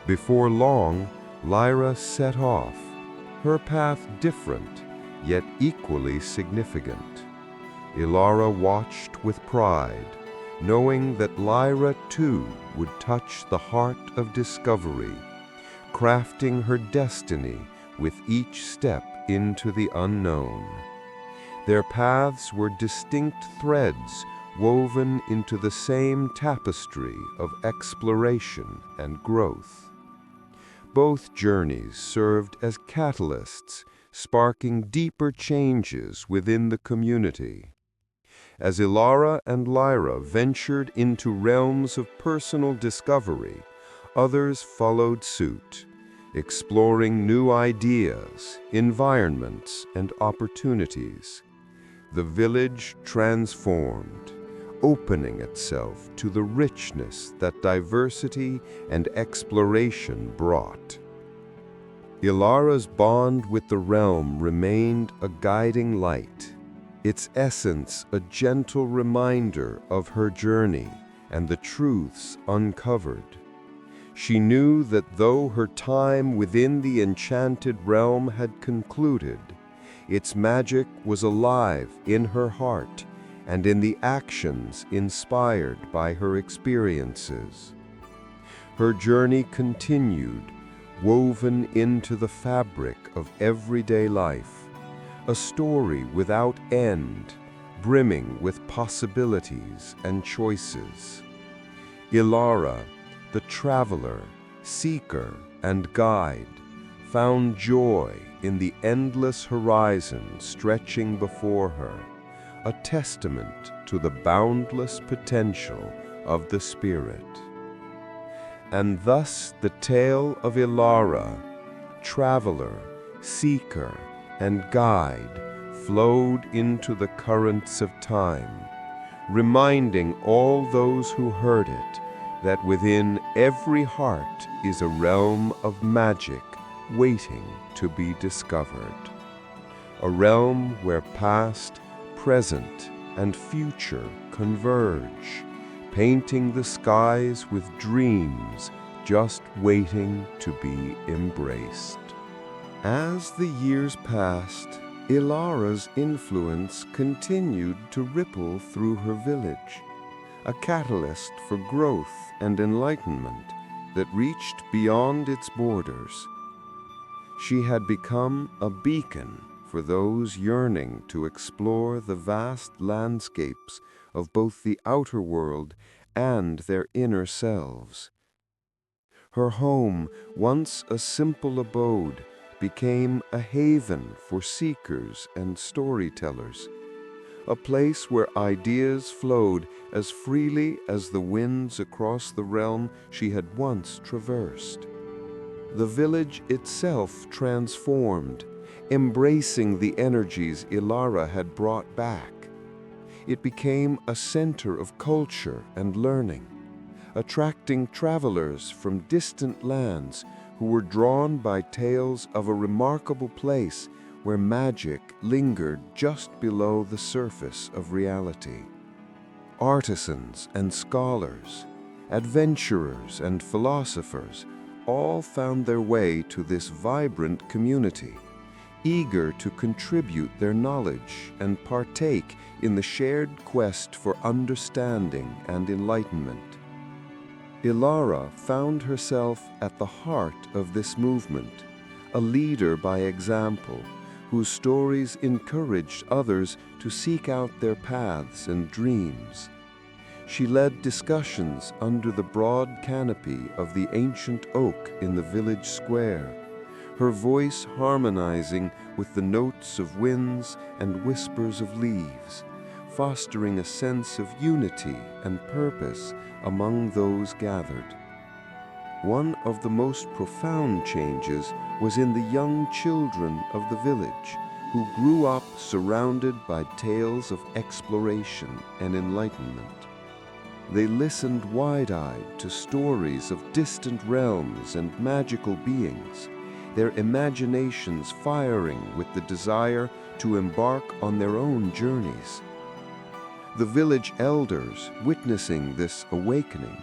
Before long, Lyra set off, her path different, yet equally significant. Ilara watched with pride, knowing that Lyra too would touch the heart of discovery, crafting her destiny with each step into the unknown. Their paths were distinct threads woven into the same tapestry of exploration and growth. Both journeys served as catalysts, sparking deeper changes within the community. As Ilara and Lyra ventured into realms of personal discovery, others followed suit, exploring new ideas, environments, and opportunities. The village transformed, opening itself to the richness that diversity and exploration brought. Ilara's bond with the realm remained a guiding light, its essence a gentle reminder of her journey and the truths uncovered. She knew that though her time within the enchanted realm had concluded, its magic was alive in her heart and in the actions inspired by her experiences. Her journey continued, woven into the fabric of everyday life, a story without end, brimming with possibilities and choices. Ilara, the traveler, seeker, and guide, found joy in the endless horizon stretching before her, a testament to the boundless potential of the spirit. And thus the tale of Ilara, traveler, seeker, and guide, flowed into the currents of time, reminding all those who heard it that within every heart is a realm of magic waiting to be discovered. A realm where past, present, and future converge, painting the skies with dreams just waiting to be embraced. As the years passed, Ilara's influence continued to ripple through her village, a catalyst for growth and enlightenment that reached beyond its borders. She had become a beacon for those yearning to explore the vast landscapes of both the outer world and their inner selves. Her home, once a simple abode, became a haven for seekers and storytellers, a place where ideas flowed as freely as the winds across the realm she had once traversed. The village itself transformed, embracing the energies Ilara had brought back. It became a center of culture and learning, attracting travelers from distant lands who were drawn by tales of a remarkable place where magic lingered just below the surface of reality. Artisans and scholars, adventurers and philosophers all found their way to this vibrant community, eager to contribute their knowledge and partake in the shared quest for understanding and enlightenment. Ilara found herself at the heart of this movement, a leader by example, whose stories encouraged others to seek out their paths and dreams. She led discussions under the broad canopy of the ancient oak in the village square, her voice harmonizing with the notes of winds and whispers of leaves, fostering a sense of unity and purpose among those gathered. One of the most profound changes was in the young children of the village, who grew up surrounded by tales of exploration and enlightenment. They listened wide-eyed to stories of distant realms and magical beings, their imaginations firing with the desire to embark on their own journeys. The village elders, witnessing this awakening,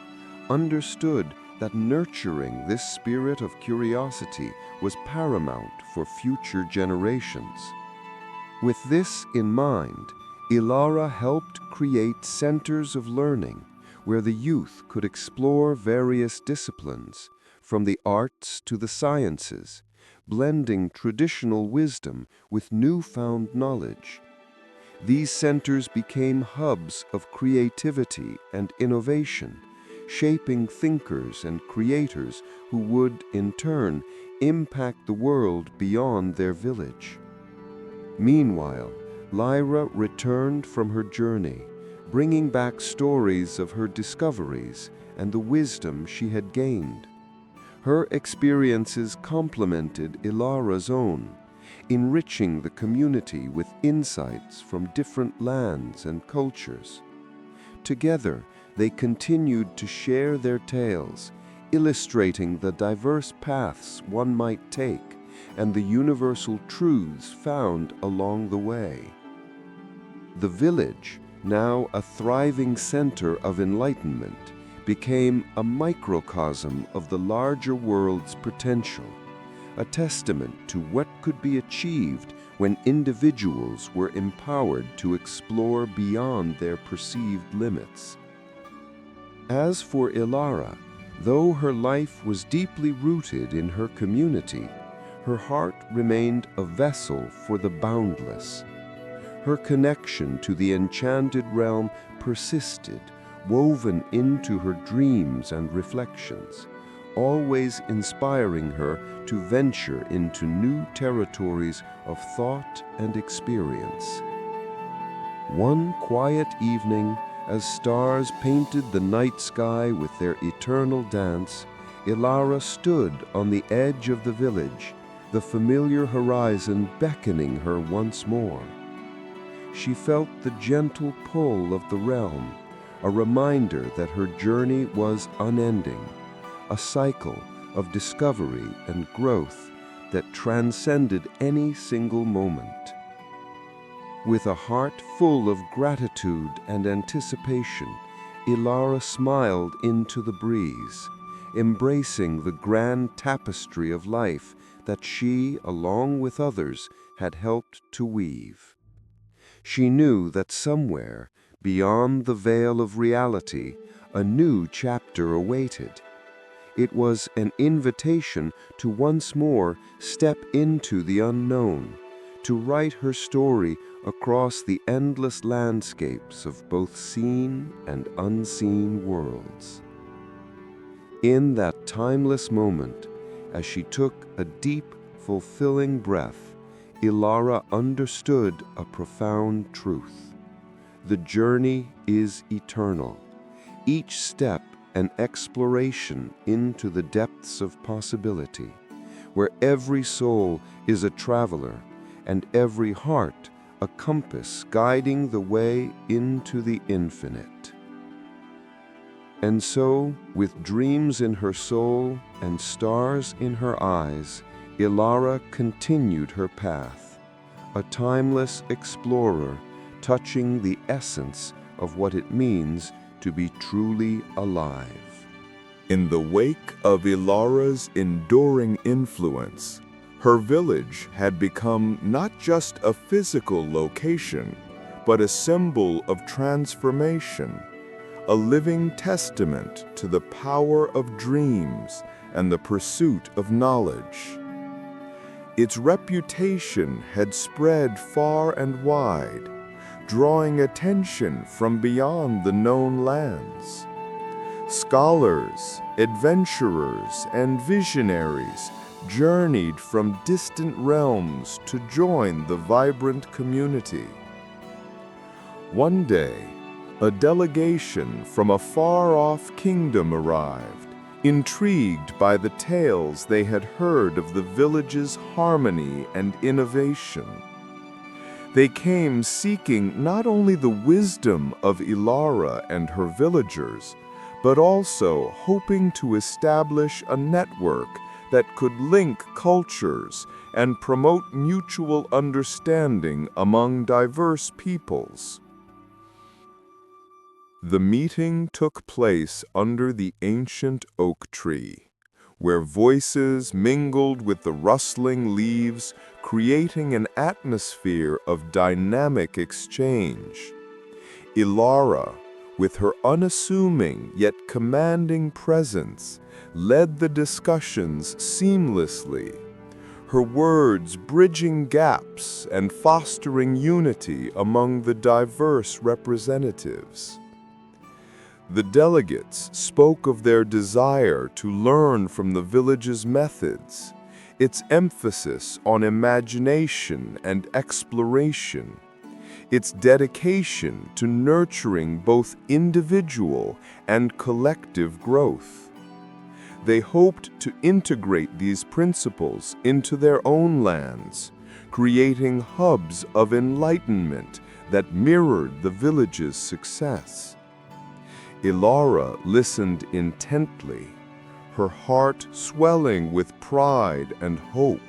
understood that nurturing this spirit of curiosity was paramount for future generations. With this in mind, Ilara helped create centers of learning where the youth could explore various disciplines, from the arts to the sciences, blending traditional wisdom with newfound knowledge. These centers became hubs of creativity and innovation, shaping thinkers and creators who would, in turn, impact the world beyond their village. Meanwhile, Lyra returned from her journey, bringing back stories of her discoveries and the wisdom she had gained. Her experiences complemented Ilara's own, enriching the community with insights from different lands and cultures. Together, they continued to share their tales, illustrating the diverse paths one might take and the universal truths found along the way. The village, now a thriving center of enlightenment, became a microcosm of the larger world's potential, a testament to what could be achieved when individuals were empowered to explore beyond their perceived limits. As for Ilara, though her life was deeply rooted in her community, her heart remained a vessel for the boundless. Her connection to the enchanted realm persisted, woven into her dreams and reflections, always inspiring her to venture into new territories of thought and experience. One quiet evening, as stars painted the night sky with their eternal dance, Ilara stood on the edge of the village, the familiar horizon beckoning her once more. She felt the gentle pull of the realm, a reminder that her journey was unending, a cycle of discovery and growth that transcended any single moment. With a heart full of gratitude and anticipation, Ilara smiled into the breeze, embracing the grand tapestry of life that she, along with others, had helped to weave. She knew that somewhere, beyond the veil of reality, a new chapter awaited. It was an invitation to once more step into the unknown, to write her story across the endless landscapes of both seen and unseen worlds. In that timeless moment, as she took a deep, fulfilling breath, Ilara understood a profound truth. The journey is eternal, each step an exploration into the depths of possibility, where every soul is a traveler and every heart a compass guiding the way into the infinite. And so, with dreams in her soul and stars in her eyes, Ilara continued her path, a timeless explorer touching the essence of what it means to be truly alive. In the wake of Ilara's enduring influence, Her village had become not just a physical location, but a symbol of transformation, a living testament to the power of dreams and the pursuit of knowledge. Its reputation had spread far and wide, drawing attention from beyond the known lands. Scholars, adventurers, and visionaries journeyed from distant realms to join the vibrant community. One day, a delegation from a far-off kingdom arrived, intrigued by the tales they had heard of the village's harmony and innovation. They came seeking not only the wisdom of Ilara and her villagers, but also hoping to establish a network that could link cultures and promote mutual understanding among diverse peoples. The meeting took place under the ancient oak tree, where voices mingled with the rustling leaves, creating an atmosphere of dynamic exchange. Ilara, with her unassuming yet commanding presence, led the discussions seamlessly, her words bridging gaps and fostering unity among the diverse representatives. The delegates spoke of their desire to learn from the village's methods, its emphasis on imagination and exploration, its dedication to nurturing both individual and collective growth. They hoped to integrate these principles into their own lands, creating hubs of enlightenment that mirrored the village's success. Ilara listened intently, her heart swelling with pride and hope.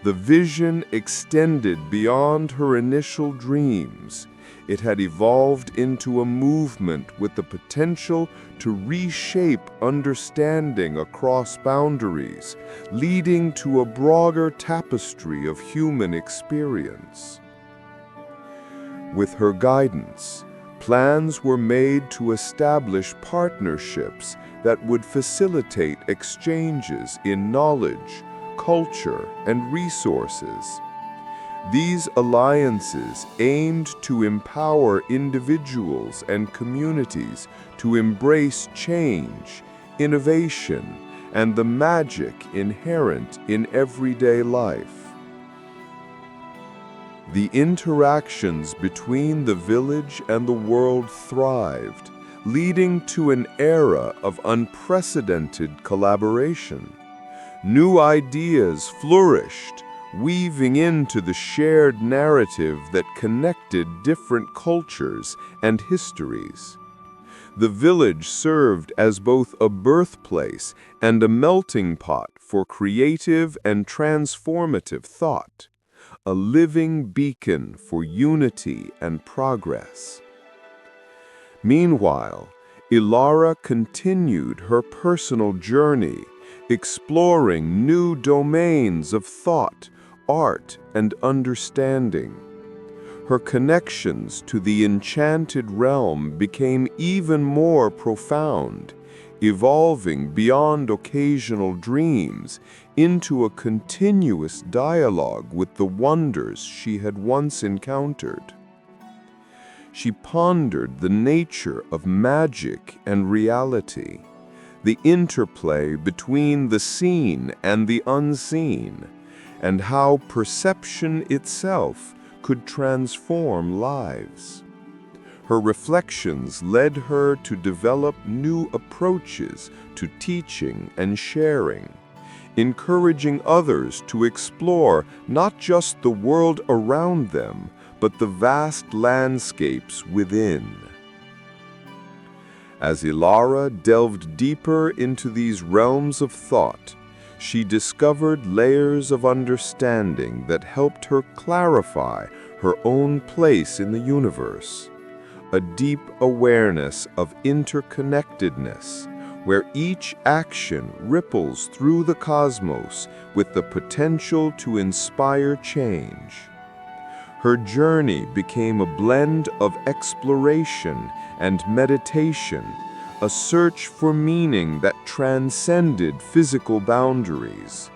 The vision extended beyond her initial dreams. It had evolved into a movement with the potential to reshape understanding across boundaries, leading to a broader tapestry of human experience. With her guidance, plans were made to establish partnerships that would facilitate exchanges in knowledge, culture, and resources. These alliances aimed to empower individuals and communities to embrace change, innovation, and the magic inherent in everyday life. The interactions between the village and the world thrived, leading to an era of unprecedented collaboration. New ideas flourished, weaving into the shared narrative that connected different cultures and histories. The village served as both a birthplace and a melting pot for creative and transformative thought, a living beacon for unity and progress. Meanwhile, Ilara continued her personal journey, exploring new domains of thought, art, and understanding. Her connections to the enchanted realm became even more profound, evolving beyond occasional dreams into a continuous dialogue with the wonders she had once encountered. She pondered the nature of magic and reality, the interplay between the seen and the unseen, and how perception itself could transform lives. Her reflections led her to develop new approaches to teaching and sharing, encouraging others to explore not just the world around them, but the vast landscapes within. As Ilara delved deeper into these realms of thought, she discovered layers of understanding that helped her clarify her own place in the universe. A deep awareness of interconnectedness, where each action ripples through the cosmos with the potential to inspire change. Her journey became a blend of exploration and meditation, a search for meaning that transcended physical boundaries.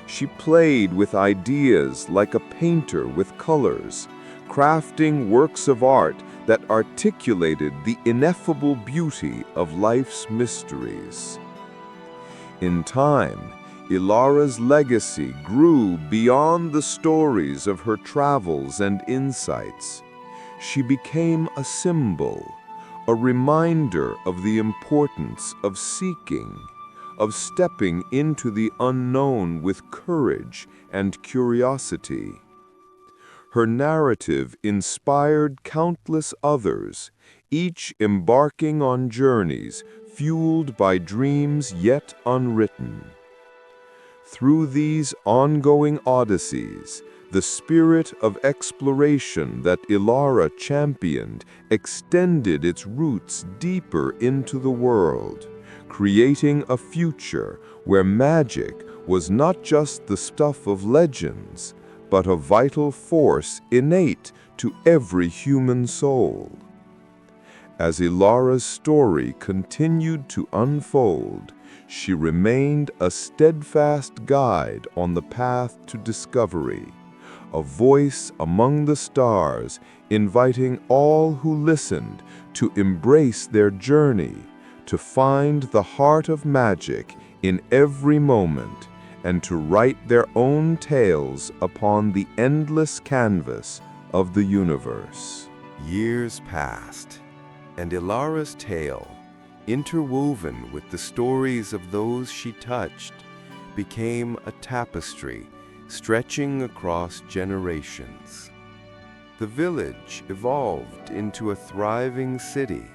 She played with ideas like a painter with colors, crafting works of art that articulated the ineffable beauty of life's mysteries. In time, Ilara's legacy grew beyond the stories of her travels and insights. She became a symbol, a reminder of the importance of seeking, of stepping into the unknown with courage and curiosity. Her narrative inspired countless others, each embarking on journeys fueled by dreams yet unwritten. Through these ongoing odysseys, the spirit of exploration that Ilara championed extended its roots deeper into the world, creating a future where magic was not just the stuff of legends, but a vital force innate to every human soul. As Ilara's story continued to unfold, she remained a steadfast guide on the path to discovery, a voice among the stars inviting all who listened to embrace their journey, to find the heart of magic in every moment, and to write their own tales upon the endless canvas of the universe. Years passed, and Ilara's tale, interwoven with the stories of those she touched, became a tapestry stretching across generations. The village evolved into a thriving city,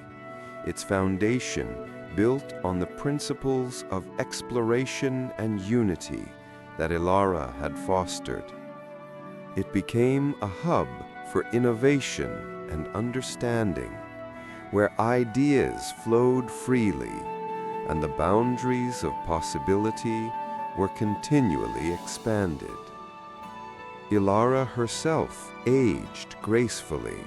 its foundation built on the principles of exploration and unity that Ilara had fostered. It became a hub for innovation and understanding, where ideas flowed freely and the boundaries of possibility were continually expanded. Ilara herself aged gracefully,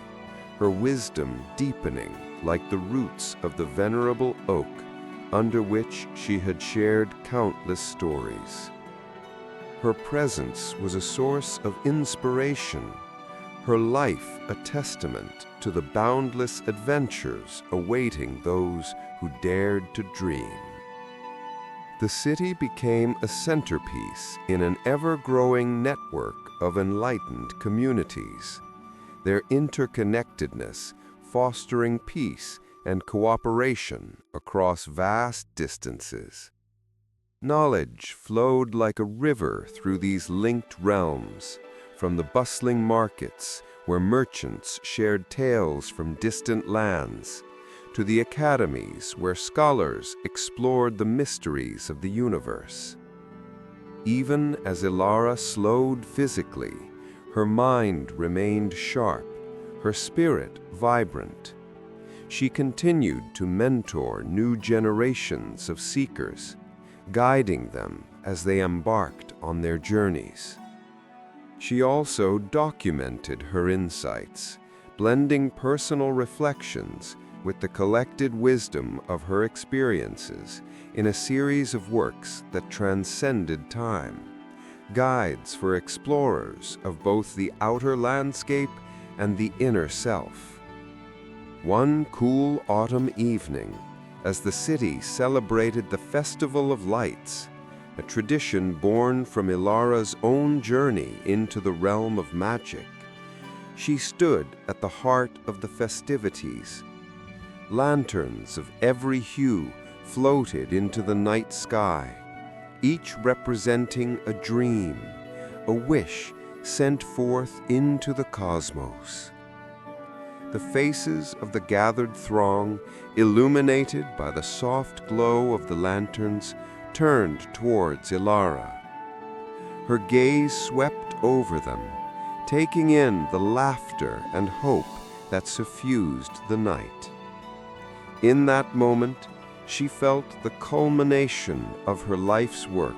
her wisdom deepening like the roots of the venerable oak under which she had shared countless stories. Her presence was a source of inspiration, her life a testament to the boundless adventures awaiting those who dared to dream. The city became a centerpiece in an ever-growing network of enlightened communities, their interconnectedness fostering peace and cooperation across vast distances. Knowledge flowed like a river through these linked realms, from the bustling markets where merchants shared tales from distant lands, to the academies where scholars explored the mysteries of the universe. Even as Ilara slowed physically, her mind remained sharp, her spirit vibrant. She continued to mentor new generations of seekers, guiding them as they embarked on their journeys. She also documented her insights, blending personal reflections with the collected wisdom of her experiences in a series of works that transcended time, guides for explorers of both the outer landscape and the inner self. One cool autumn evening, as the city celebrated the Festival of Lights, a tradition born from Ilara's own journey into the realm of magic, she stood at the heart of the festivities. Lanterns of every hue floated into the night sky, each representing a dream, a wish sent forth into the cosmos. The faces of the gathered throng, illuminated by the soft glow of the lanterns, turned towards Ilara. Her gaze swept over them, taking in the laughter and hope that suffused the night. In that moment, she felt the culmination of her life's work,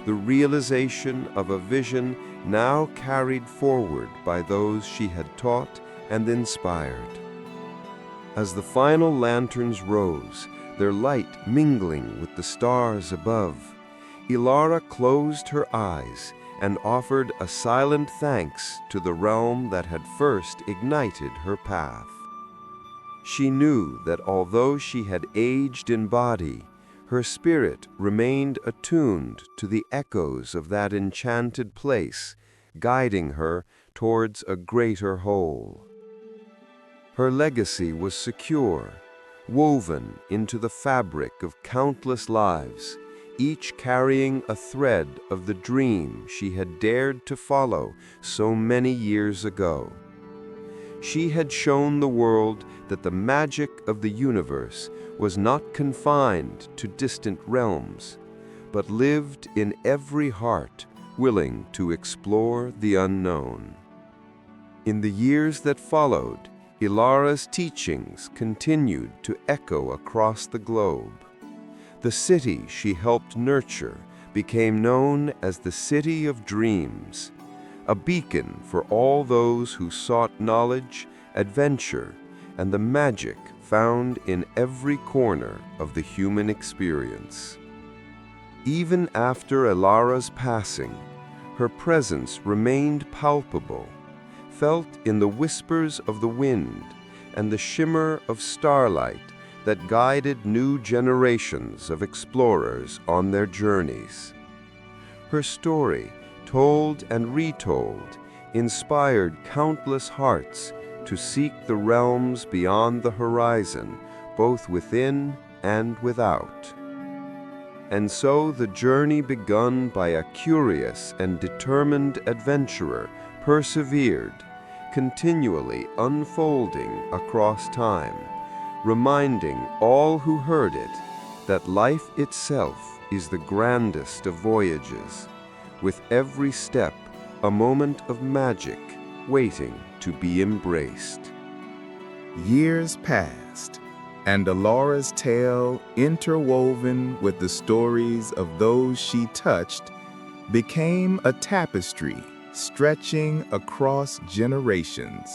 the realization of a vision now carried forward by those she had taught and inspired. As the final lanterns rose, their light mingling with the stars above, Ilara closed her eyes and offered a silent thanks to the realm that had first ignited her path. She knew that although she had aged in body, her spirit remained attuned to the echoes of that enchanted place, guiding her towards a greater whole. Her legacy was secure, woven into the fabric of countless lives, each carrying a thread of the dream she had dared to follow so many years ago. She had shown the world that the magic of the universe was not confined to distant realms, but lived in every heart willing to explore the unknown. In the years that followed, Ilara's teachings continued to echo across the globe. The city she helped nurture became known as the City of Dreams, a beacon for all those who sought knowledge, adventure, and the magic found in every corner of the human experience. Even after Ilara's passing, her presence remained palpable, felt in the whispers of the wind and the shimmer of starlight that guided new generations of explorers on their journeys. Her story, told and retold, inspired countless hearts to seek the realms beyond the horizon, both within and without. And so the journey begun by a curious and determined adventurer persevered, continually unfolding across time, reminding all who heard it that life itself is the grandest of voyages, with every step a moment of magic waiting to be embraced. Years passed, and Ilara's tale, interwoven with the stories of those she touched, became a tapestry stretching across generations.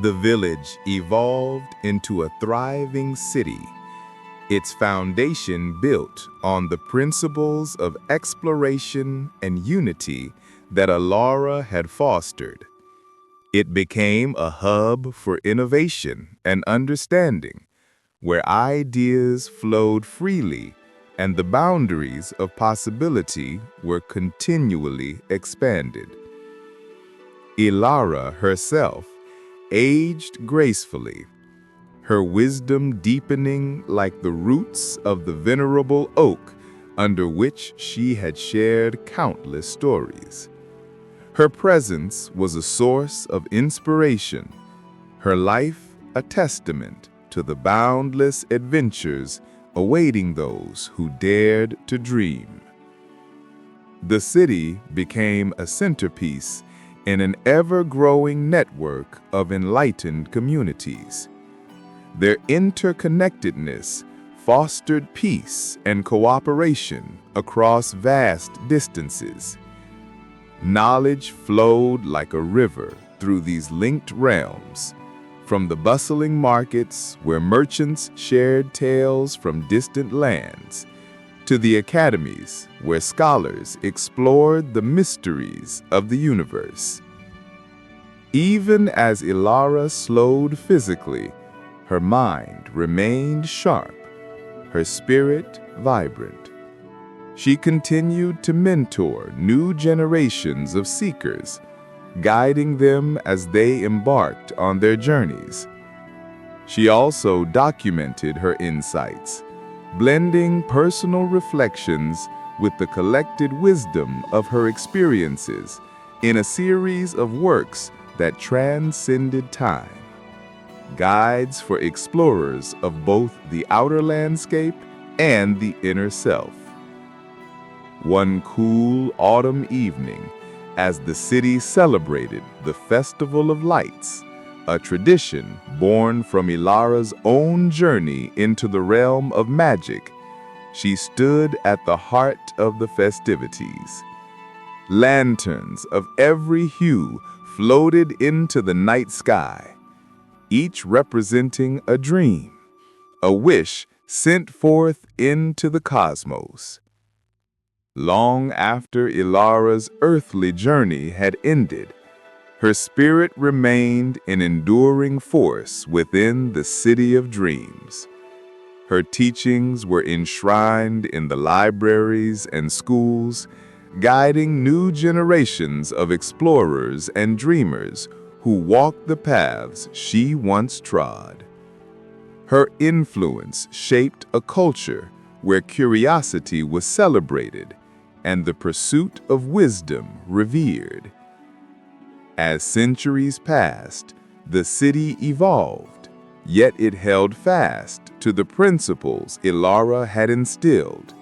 The village evolved into a thriving city, its foundation built on the principles of exploration and unity that Ilara had fostered. It became a hub for innovation and understanding, where ideas flowed freely and the boundaries of possibility were continually expanded. Ilara herself aged gracefully, her wisdom deepening like the roots of the venerable oak under which she had shared countless stories. Her presence was a source of inspiration, her life a testament to the boundless adventures awaiting those who dared to dream. The city became a centerpiece in an ever-growing network of enlightened communities. Their interconnectedness fostered peace and cooperation across vast distances. Knowledge flowed like a river through these linked realms, from the bustling markets where merchants shared tales from distant lands, to the academies where scholars explored the mysteries of the universe. Even as Ilara slowed physically, her mind remained sharp, her spirit vibrant. She continued to mentor new generations of seekers, guiding them as they embarked on their journeys. She also documented her insights, blending personal reflections with the collected wisdom of her experiences in a series of works that transcended time. Guides for explorers of both the outer landscape and the inner self. One cool autumn evening, as the city celebrated the Festival of Lights, a tradition born from Ilara's own journey into the realm of magic. She stood at the heart of the festivities. Lanterns of every hue floated into the night sky, each representing a dream, a wish sent forth into the cosmos. Long after Ilara's earthly journey had ended, her spirit remained an enduring force within the City of Dreams. Her teachings were enshrined in the libraries and schools, guiding new generations of explorers and dreamers who walked the paths she once trod. Her influence shaped a culture where curiosity was celebrated and the pursuit of wisdom revered. As centuries passed, the city evolved, yet it held fast to the principles Ilara had instilled: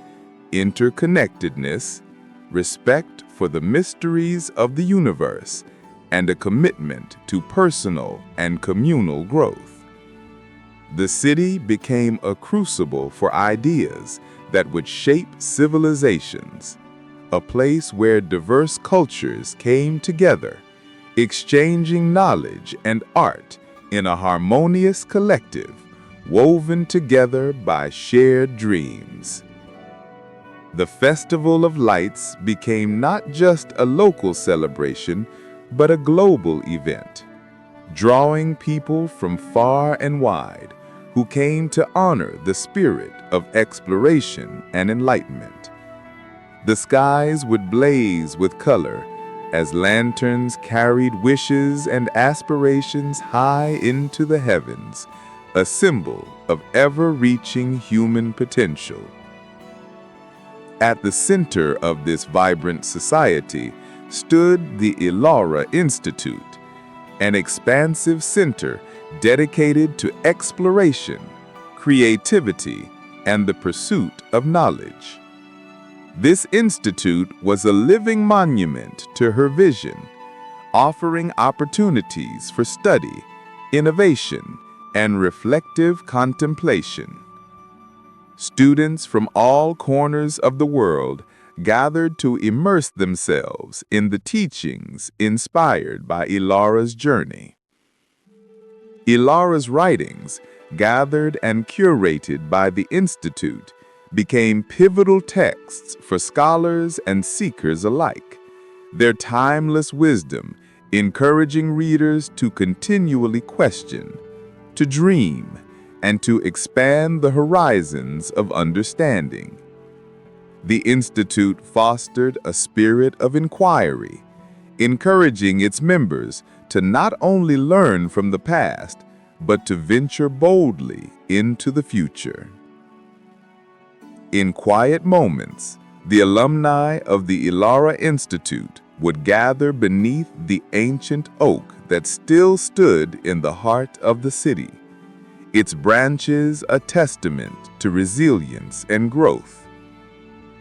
interconnectedness, respect for the mysteries of the universe, and a commitment to personal and communal growth. The city became a crucible for ideas that would shape civilizations, a place where diverse cultures came together, exchanging knowledge and art in a harmonious collective, woven together by shared dreams. The Festival of Lights became not just a local celebration, but a global event, drawing people from far and wide who came to honor the spirit of exploration and enlightenment. The skies would blaze with color as lanterns carried wishes and aspirations high into the heavens, a symbol of ever-reaching human potential. At the center of this vibrant society stood the Ilara Institute, an expansive center dedicated to exploration, creativity, and the pursuit of knowledge. This institute was a living monument to her vision, offering opportunities for study, innovation, and reflective contemplation. Students from all corners of the world gathered to immerse themselves in the teachings inspired by Ilara's journey. Ilara's writings, gathered and curated by the Institute, became pivotal texts for scholars and seekers alike, their timeless wisdom encouraging readers to continually question, to dream, and to expand the horizons of understanding. The Institute fostered a spirit of inquiry, encouraging its members to not only learn from the past, but to venture boldly into the future. In quiet moments, the alumni of the Ilara Institute would gather beneath the ancient oak that still stood in the heart of the city, its branches a testament to resilience and growth.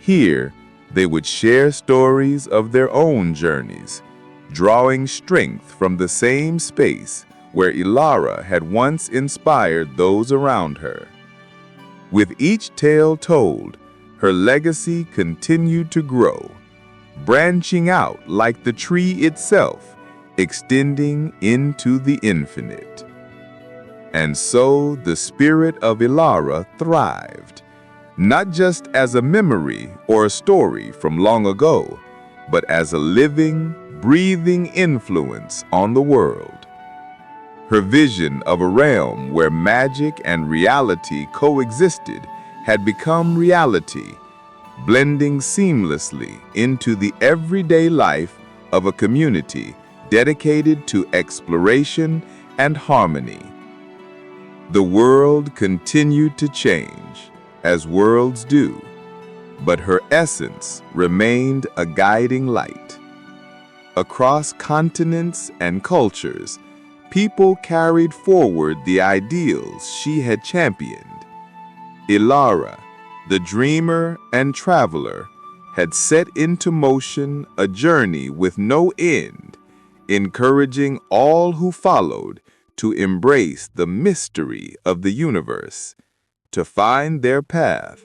Here, they would share stories of their own journeys, drawing strength from the same space where Ilara had once inspired those around her. With each tale told, her legacy continued to grow, branching out like the tree itself, extending into the infinite. And so the spirit of Ilara thrived, not just as a memory or a story from long ago, but as a living, breathing influence on the world. Her vision of a realm where magic and reality coexisted had become reality, blending seamlessly into the everyday life of a community dedicated to exploration and harmony. The world continued to change, as worlds do, but her essence remained a guiding light. Across continents and cultures, people carried forward the ideals she had championed. Ilara, the dreamer and traveler, had set into motion a journey with no end, encouraging all who followed to embrace the mystery of the universe, to find their path,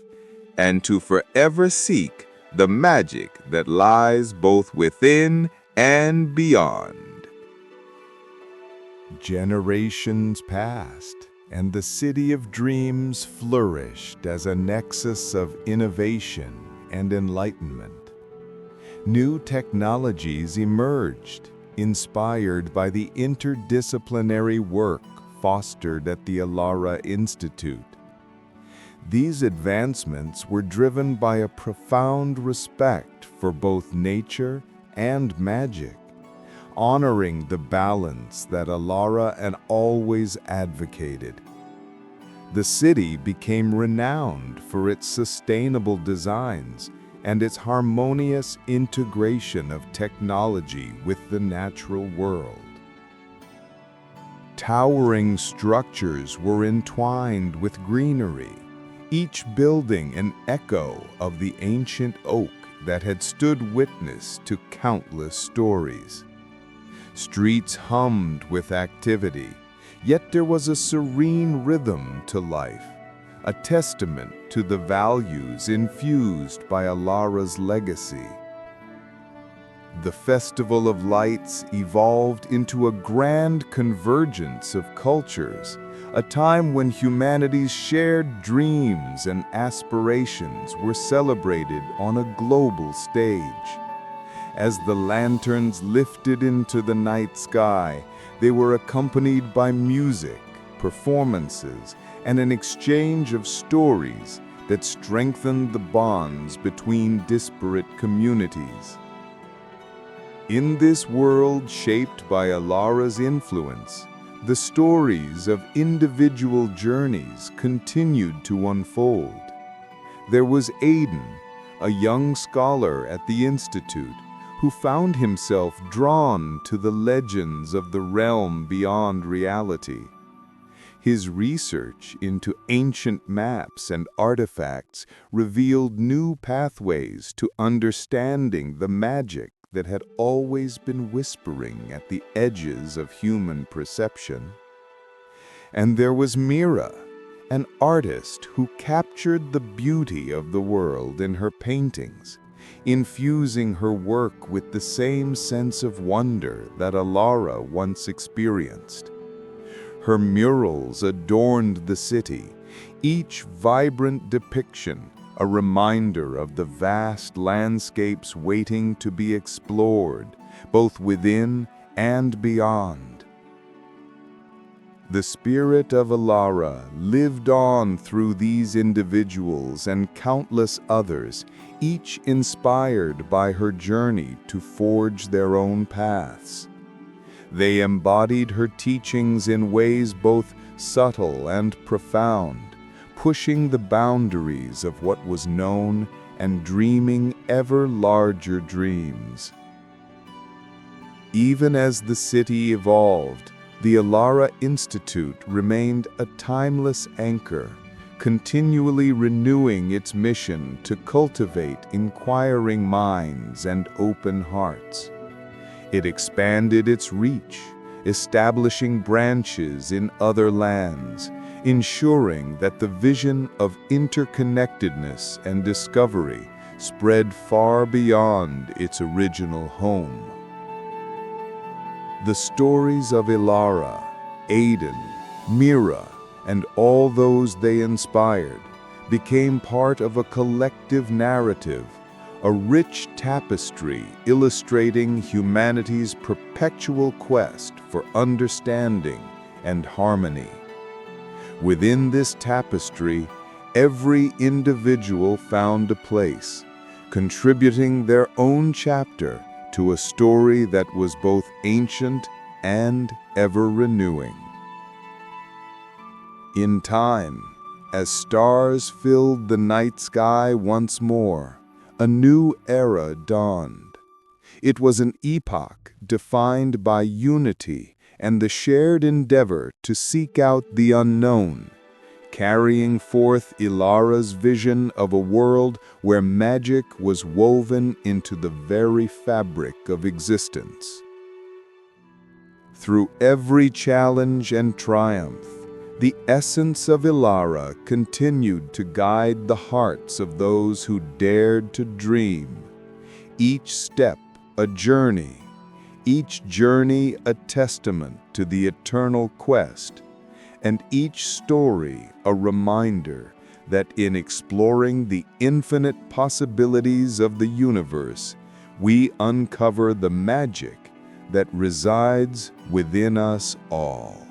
and to forever seek the magic that lies both within and beyond. Generations passed, and the city of dreams flourished as a nexus of innovation and enlightenment. New technologies emerged, inspired by the interdisciplinary work fostered at the Elara Institute. These advancements were driven by a profound respect for both nature and magic, honoring the balance that Elara had always advocated. The city became renowned for its sustainable designs and its harmonious integration of technology with the natural world. Towering structures were entwined with greenery, each building an echo of the ancient oak that had stood witness to countless stories. Streets hummed with activity, yet there was a serene rhythm to life, a testament to the values infused by Elara's legacy. The Festival of Lights evolved into a grand convergence of cultures, a time when humanity's shared dreams and aspirations were celebrated on a global stage. As the lanterns lifted into the night sky, they were accompanied by music, performances, and an exchange of stories that strengthened the bonds between disparate communities. In this world shaped by Elara's influence, the stories of individual journeys continued to unfold. There was Aidan, a young scholar at the Institute, who found himself drawn to the legends of the realm beyond reality. His research into ancient maps and artifacts revealed new pathways to understanding the magic that had always been whispering at the edges of human perception. And there was Mira, an artist who captured the beauty of the world in her paintings, infusing her work with the same sense of wonder that Elara once experienced. Her murals adorned the city, each vibrant depiction a reminder of the vast landscapes waiting to be explored, both within and beyond. The spirit of Elara lived on through these individuals and countless others, each inspired by her journey to forge their own paths. They embodied her teachings in ways both subtle and profound, pushing the boundaries of what was known and dreaming ever larger dreams. Even as the city evolved, the Elara Institute remained a timeless anchor, continually renewing its mission to cultivate inquiring minds and open hearts. It expanded its reach, establishing branches in other lands, ensuring that the vision of interconnectedness and discovery spread far beyond its original home. The stories of Elara, Aidan, Mira, and all those they inspired became part of a collective narrative, a rich tapestry illustrating humanity's perpetual quest for understanding and harmony. Within this tapestry, every individual found a place, contributing their own chapter to a story that was both ancient and ever-renewing. In time, as stars filled the night sky once more, a new era dawned. It was an epoch defined by unity and the shared endeavor to seek out the unknown, carrying forth Elara's vision of a world where magic was woven into the very fabric of existence. Through every challenge and triumph, the essence of Ilara continued to guide the hearts of those who dared to dream. Each step a journey, each journey a testament to the eternal quest, and each story a reminder that in exploring the infinite possibilities of the universe, we uncover the magic that resides within us all.